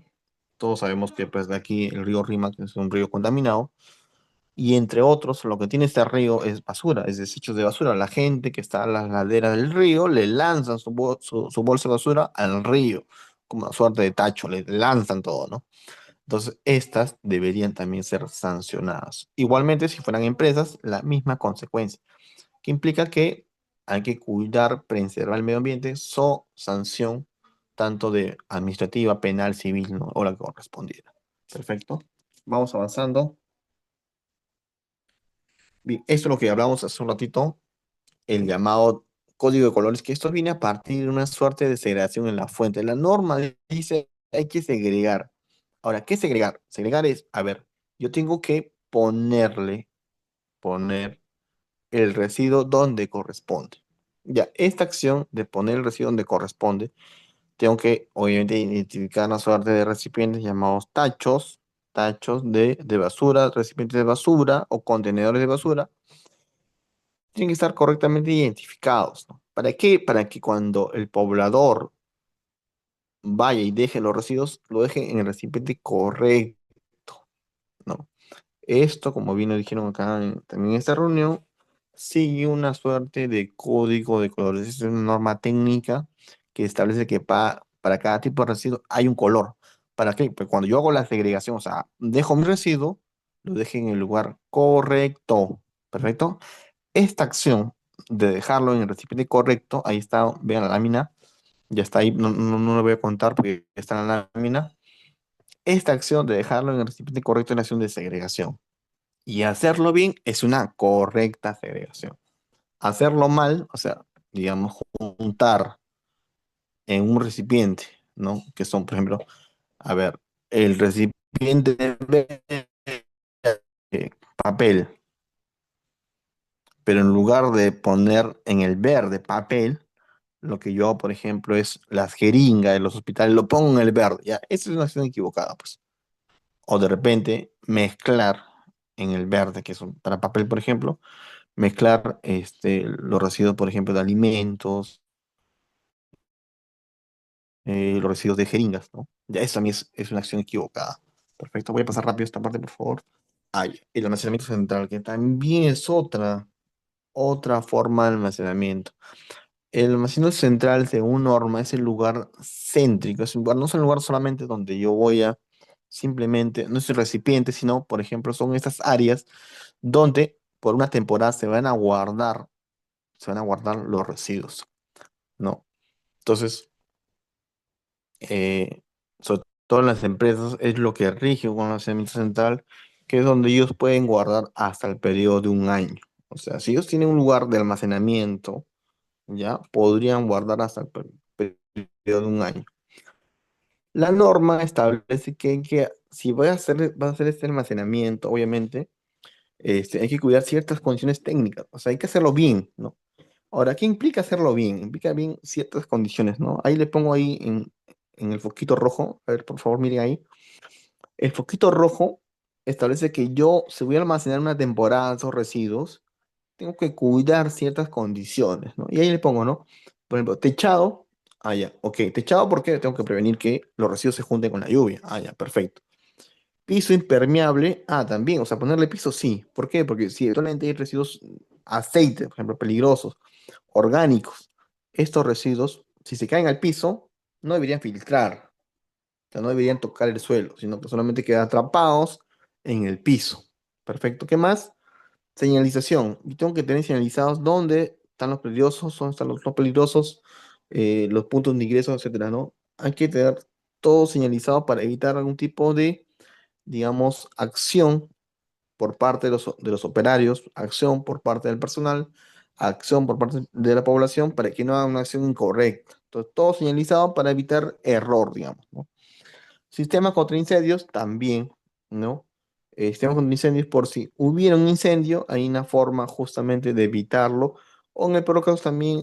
todos sabemos que pues de aquí el río Rímac es un río contaminado, y entre otros, lo que tiene este río es basura, es desechos de basura. La gente que está a la ladera del río le lanzan su bolsa de basura al río, como una suerte de tacho, le lanzan todo, ¿no? Entonces, estas deberían también ser sancionadas. Igualmente, si fueran empresas, la misma consecuencia, que implica que hay que cuidar, preservar el medio ambiente, sanción tanto de administrativa, penal, civil, ¿no? O la que correspondiera. Perfecto. Vamos avanzando. Bien, esto es lo que hablamos hace un ratito, el llamado código de colores, que esto viene a partir de una suerte de segregación en la fuente. La norma dice hay que segregar. Ahora, ¿qué es segregar? Segregar es, a ver, yo tengo que poner el residuo donde corresponde. Ya, esta acción de poner el residuo donde corresponde, tengo que obviamente identificar una suerte de recipientes llamados tachos de basura, recipientes de basura o contenedores de basura, tienen que estar correctamente identificados, ¿no? ¿Para qué? Para que cuando el poblador vaya y deje los residuos, lo deje en el recipiente correcto, ¿no? Esto, como bien lo dijeron acá también en esta reunión, sigue una suerte de código de colores. Es una norma técnica que establece que para cada tipo de residuo hay un color. ¿Para qué? Pues cuando yo hago la segregación, o sea, dejo mi residuo, lo deje en el lugar correcto. ¿Perfecto? Esta acción de dejarlo en el recipiente correcto, ahí está, vean la lámina, ya está ahí, no, no, no lo voy a contar porque está en la lámina. Esta acción de dejarlo en el recipiente correcto es una acción de segregación. Y hacerlo bien es una correcta segregación. Hacerlo mal, o sea, digamos, juntar en un recipiente, ¿no? Que son, por ejemplo, a ver, el recipiente de papel, pero en lugar de poner en el verde papel, lo que yo hago, por ejemplo, es las jeringas de los hospitales, lo pongo en el verde, ya, esa es una acción equivocada, pues. O de repente mezclar en el verde, que es para papel, por ejemplo, mezclar los residuos, por ejemplo, de alimentos, los residuos de jeringas, ¿no? Ya eso también es una acción equivocada. Perfecto, voy a pasar rápido esta parte, por favor. Hay el almacenamiento central, que también es otra forma de almacenamiento. El almacenamiento central, según norma, es el lugar céntrico, es un lugar, no es un lugar solamente donde yo voy a simplemente, no es el recipiente, sino, por ejemplo, son estas áreas donde por una temporada se van a guardar los residuos, ¿no? Entonces, eh, sobre todo en las empresas, es lo que rige un almacenamiento central, que es donde ellos pueden guardar hasta el periodo de un año. O sea, si ellos tienen un lugar de almacenamiento, ya podrían guardar hasta el periodo de un año. La norma establece que si vas a hacer este almacenamiento, obviamente, hay que cuidar ciertas condiciones técnicas. O sea, hay que hacerlo bien, ¿no? Ahora, ¿qué implica hacerlo bien? Implica bien ciertas condiciones, ¿no? Ahí le pongo ahí en el foquito rojo. A ver, por favor, miren ahí. El foquito rojo establece que yo, si voy a almacenar una temporada esos residuos, tengo que cuidar ciertas condiciones, ¿no? Y ahí le pongo, ¿no? Por ejemplo, techado. Ah, ya, ok. Techado porque tengo que prevenir que los residuos se junten con la lluvia. Ah, ya, perfecto. Piso impermeable. Ah, también, o sea, ponerle piso sí. ¿Por qué? Porque si eventualmente hay residuos, aceite, por ejemplo, peligrosos, orgánicos, estos residuos, si se caen al piso, no deberían filtrar, o sea, no deberían tocar el suelo, sino que solamente quedan atrapados en el piso. Perfecto. ¿Qué más? Señalización. Yo tengo que tener señalizados dónde están los peligrosos, dónde están los no peligrosos, los puntos de ingreso, etcétera, ¿no? Hay que tener todo señalizado para evitar algún tipo de, digamos, acción por parte de los operarios, acción por parte del personal, acción por parte de la población para que no haga una acción incorrecta. Entonces, todo señalizado para evitar error, digamos, ¿no? Sistema contra incendios también, ¿no? Sistema contra incendios por si hubiera un incendio, hay una forma justamente de evitarlo. O en el peor caso también,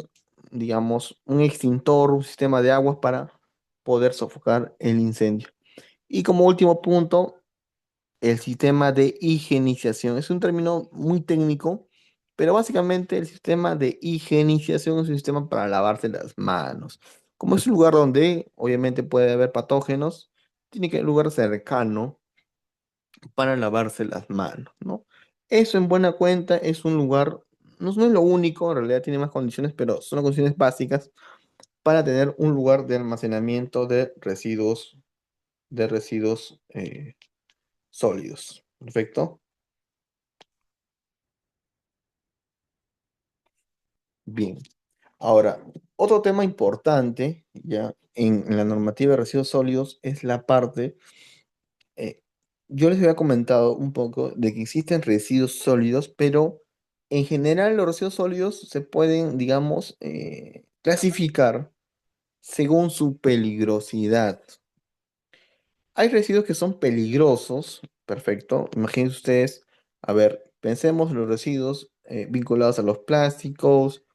digamos, un extintor, un sistema de aguas para poder sofocar el incendio. Y como último punto, el sistema de higienización. Es un término muy técnico, pero básicamente el sistema de higienización es un sistema para lavarse las manos. Como es un lugar donde obviamente puede haber patógenos, tiene que ser un lugar cercano para lavarse las manos, ¿no? Eso en buena cuenta es un lugar, no es lo único, en realidad tiene más condiciones, pero son las condiciones básicas para tener un lugar de almacenamiento de residuos sólidos. ¿Perfecto? Bien. Ahora, otro tema importante ya en la normativa de residuos sólidos es la parte, eh, yo les había comentado un poco de que existen residuos sólidos, pero en general los residuos sólidos se pueden, digamos, clasificar según su peligrosidad. Hay residuos que son peligrosos, perfecto. Imagínense ustedes, a ver, pensemos en los residuos vinculados a los plásticos,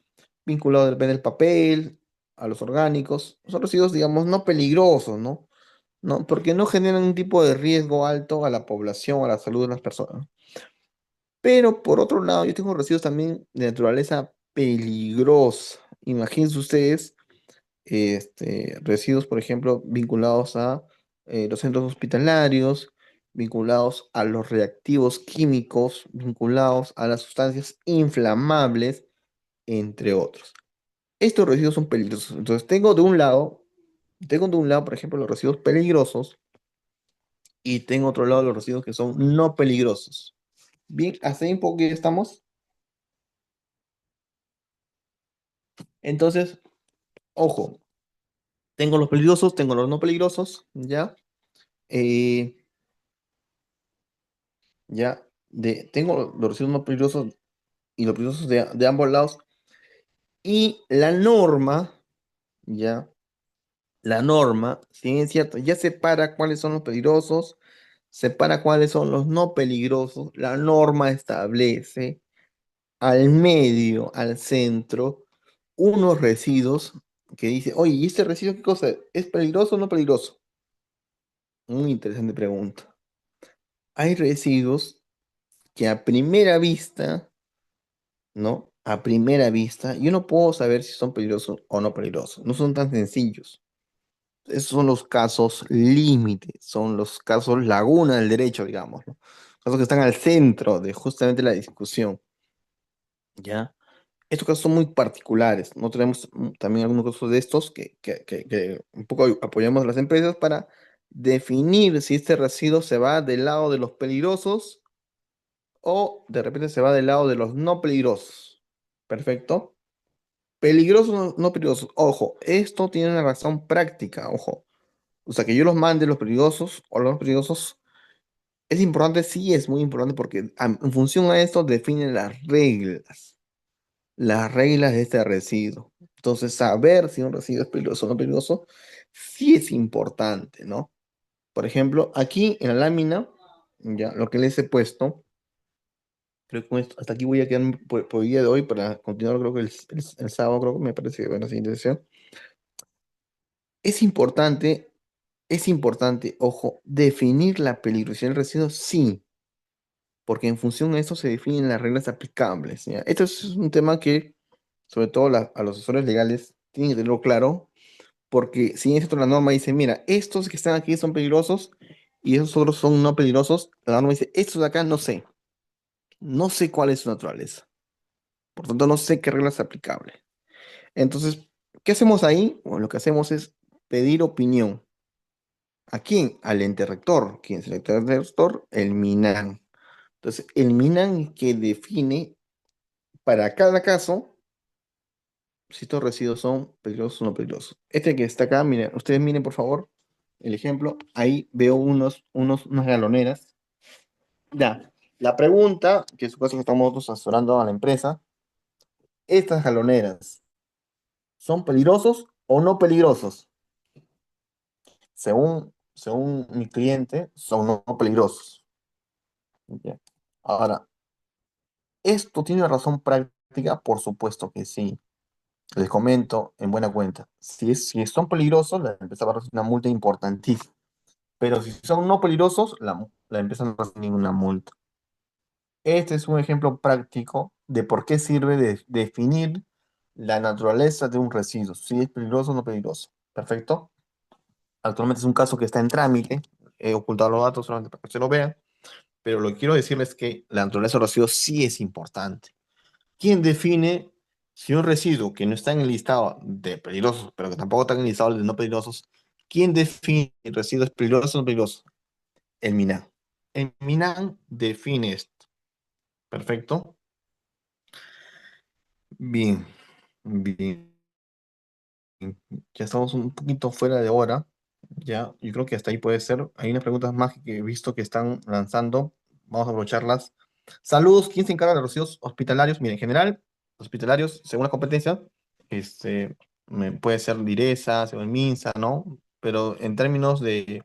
vinculados de repente al papel, a los orgánicos. Son residuos, digamos, no peligrosos, ¿no? No, porque no generan un tipo de riesgo alto a la población, a la salud de las personas. Pero por otro lado, yo tengo residuos también de naturaleza peligrosa. Imagínense ustedes, residuos, por ejemplo, vinculados a los centros hospitalarios, vinculados a los reactivos químicos, vinculados a las sustancias inflamables, entre otros. Estos residuos son peligrosos. Entonces, tengo de un lado, por ejemplo, los residuos peligrosos y tengo otro lado los residuos que son no peligrosos. Bien, hasta ahí un poco que estamos. Entonces, ojo, tengo los peligrosos, tengo los no peligrosos, ¿ya? Eh, tengo los residuos no peligrosos y los peligrosos de ambos lados. Y la norma, ¿ya? La norma, si bien es cierto, ya separa cuáles son los peligrosos, separa cuáles son los no peligrosos. La norma establece al medio, al centro, unos residuos que dice, oye, ¿y este residuo qué cosa? ¿Es peligroso o no peligroso? Muy interesante pregunta. Hay residuos que a primera vista, ¿no? A primera vista, yo no puedo saber si son peligrosos o no peligrosos. No son tan sencillos. Esos son los casos límite, son los casos laguna del derecho, digamos, ¿no? Casos que están al centro de justamente la discusión, ¿ya? Estos casos son muy particulares. No tenemos también algunos casos de estos que un poco apoyamos a las empresas para definir si este residuo se va del lado de los peligrosos o de repente se va del lado de los no peligrosos. Perfecto. Peligrosos o no peligrosos. Ojo, esto tiene una razón práctica, ojo. O sea, que yo los mande los peligrosos o los no peligrosos es importante, sí es muy importante porque en función a esto definen las reglas de este residuo. Entonces, saber si un residuo es peligroso o no peligroso, sí es importante, ¿no? Por ejemplo, aquí en la lámina, ya lo que les he puesto, creo que con esto, hasta aquí voy a quedar por el día de hoy para continuar, creo que el sábado, creo que me parece que va a la siguiente sesión. Es importante, es importante, ojo, definir la peligrosidad del residuo, sí, porque en función a eso se definen las reglas aplicables, ¿ya? Esto es un tema que, sobre todo a los asesores legales, tienen que tenerlo claro, porque si es cierto, la norma dice, mira, estos que están aquí son peligrosos y esos otros son no peligrosos, la norma dice, estos de acá no sé cuál es su naturaleza, por tanto no sé qué reglas es aplicable. Entonces, ¿qué hacemos ahí? Bueno, lo que hacemos es pedir opinión. ¿A quién? Al ente rector. ¿Quién es el ente rector? El MINAN. Entonces, el MINAN es que define para cada caso si estos residuos son peligrosos o no peligrosos. Este que está acá, miren, ustedes miren por favor el ejemplo. Ahí veo unas galoneras. Ya, la pregunta, que en su caso que estamos nosotros asesorando a la empresa, ¿estas galoneras son peligrosos o no peligrosos? Según mi cliente, son no peligrosos. Ya. Ahora, ¿esto tiene razón práctica? Por supuesto que sí. Les comento en buena cuenta. Si son peligrosos, la empresa va a recibir una multa importantísima. Pero si son no peligrosos, la empresa no recibe ninguna multa. Este es un ejemplo práctico de por qué sirve de definir la naturaleza de un residuo, si es peligroso o no peligroso. ¿Perfecto? Actualmente es un caso que está en trámite. He ocultado los datos solamente para que se lo vean. Pero lo que quiero decirles es que la naturaleza del residuo sí es importante. ¿Quién define si un residuo que no está en el listado de peligrosos, pero que tampoco está en el listado de no peligrosos, quién define si el residuo es peligroso o no peligroso? El MINAN. El MINAN define esto. Perfecto. Bien, bien. Ya estamos un poquito fuera de hora. Ya, yo creo que hasta ahí puede ser. Hay unas preguntas más que he visto que están lanzando. Vamos a aprovecharlas. Saludos. ¿Quién se encarga de los residuos hospitalarios? Mira, en general, hospitalarios, según la competencia, puede ser Direza, según el MINSA, ¿no? Pero en términos de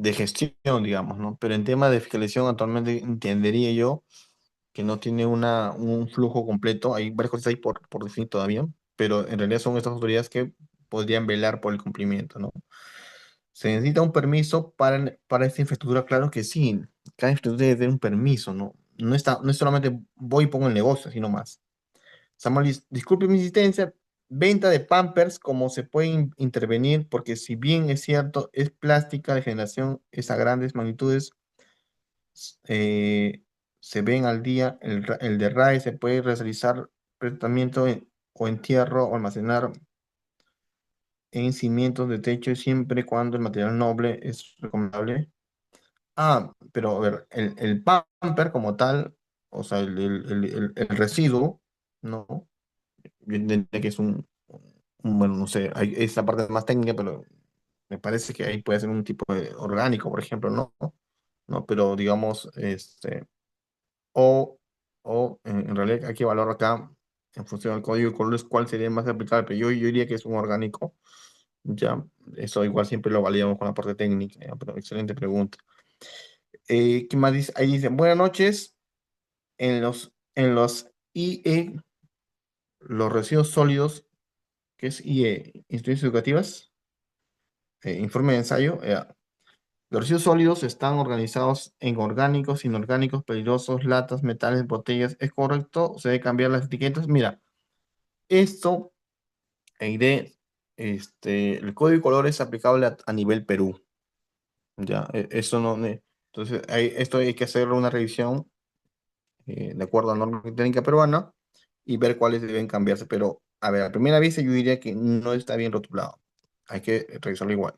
gestión, digamos, ¿no? Pero en tema de fiscalización, actualmente entendería yo que no tiene un flujo completo. Hay varias cosas ahí por definir todavía, pero en realidad son estas autoridades que podrían velar por el cumplimiento, ¿no? ¿Se necesita un permiso para esta infraestructura? Claro que sí. Cada infraestructura debe tener un permiso, ¿no? No es solamente voy y pongo el negocio, sino más. Samuel, disculpe mi insistencia. Venta de Pampers, ¿cómo se puede intervenir? Porque si bien es cierto, es plástica de generación, es a grandes magnitudes, eh, se ven al día, el de RAE se puede realizar tratamiento o entierro o almacenar en cimientos de techo siempre y cuando el material noble es recomendable. Ah, pero a ver, el pamper como tal, o sea, el residuo, ¿no? Yo entendía que es bueno, no sé, es la parte más técnica, pero me parece que ahí puede ser un tipo de orgánico, por ejemplo, ¿no? ¿No? Pero digamos, o, en realidad hay que evaluar acá, en función del código de colores, cuál sería más aplicable, pero yo diría que es un orgánico, Ya, eso igual siempre lo validamos con la parte técnica, ya, pero excelente pregunta. ¿Qué más dice? Ahí dice, buenas noches, en los IE, los residuos sólidos, ¿qué es IE? Instituciones educativas, informe de ensayo. Los residuos sólidos están organizados en orgánicos, inorgánicos, peligrosos, latas, metales, botellas. ¿Es correcto? ¿Se debe cambiar las etiquetas? Mira, esto, EIDE, el código de color es aplicable a nivel Perú. Ya, eso no. Entonces, esto hay que hacer una revisión de acuerdo a la norma técnica peruana y ver cuáles deben cambiarse. Pero, a ver, a primera vista yo diría que no está bien rotulado. Hay que revisarlo igual.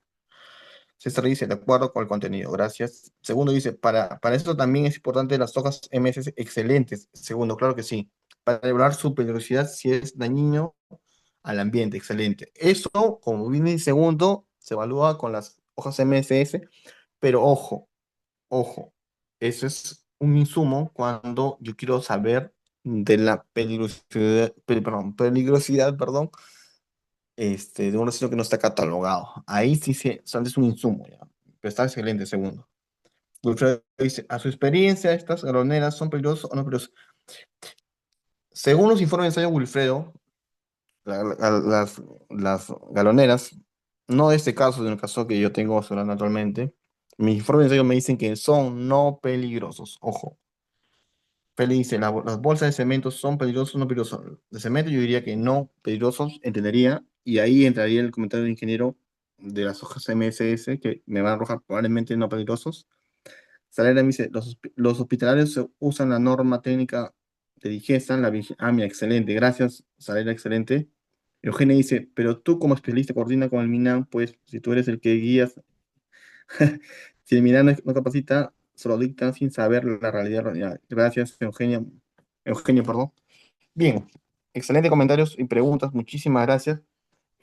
César dice, de acuerdo con el contenido, gracias. Segundo dice, para esto también es importante las hojas MSS excelentes. Segundo, claro que sí. Para evaluar su peligrosidad si es dañino al ambiente, excelente. Eso, como viene en segundo, se evalúa con las hojas MSS, pero ojo, eso es un insumo cuando yo quiero saber de la peligrosidad, de un residuo que no está catalogado. Ahí sí es un insumo, ya. Pero está excelente, segundo. Wilfredo dice, a su experiencia, ¿estas galoneras son peligrosas o no peligrosas? Según los informes de ensayo Wilfredo, las galoneras, no de este caso, sino el caso que yo tengo sonando actualmente, mis informes de ensayo me dicen que son no peligrosos. Ojo. Feli dice, las bolsas de cemento son peligrosos o no peligrosos. De cemento yo diría que no peligrosos, entendería, y ahí entraría el comentario del ingeniero de las hojas MSS, que me van a arrojar probablemente no peligrosos. Salera me dice, los hospitalarios usan la norma técnica de digesta, mira, excelente, gracias, Salera, excelente. Eugenia dice, pero tú como especialista coordina con el MINAM, pues si tú eres el que guías, si el MINAM no capacita, solo dicta sin saber la realidad. Gracias, Eugenia. Eugenio, perdón. Bien, excelentes comentarios y preguntas, muchísimas gracias.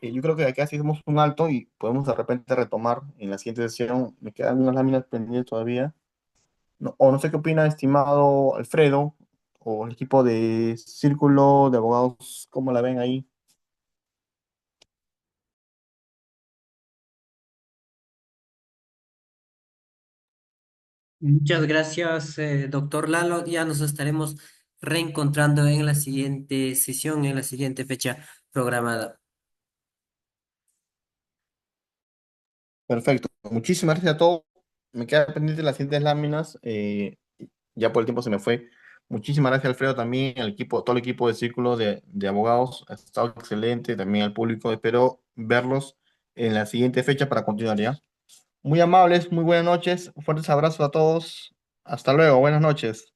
Yo creo que de aquí hacemos un alto y podemos de repente retomar en la siguiente sesión. Me quedan unas láminas pendientes todavía. O no sé qué opina, estimado Alfredo, o el equipo de Círculo de Abogados, ¿cómo la ven ahí? Muchas gracias, doctor Lalo. Ya nos estaremos reencontrando en la siguiente sesión, en la siguiente fecha programada. Perfecto. Muchísimas gracias a todos. Me queda pendiente las siguientes láminas. Ya por el tiempo se me fue. Muchísimas gracias, Alfredo, también al equipo, todo el equipo de Círculo de Abogados. Ha estado excelente. También al público. Espero verlos en la siguiente fecha para continuar ya. Muy amables, muy buenas noches. Fuertes abrazos a todos. Hasta luego. Buenas noches.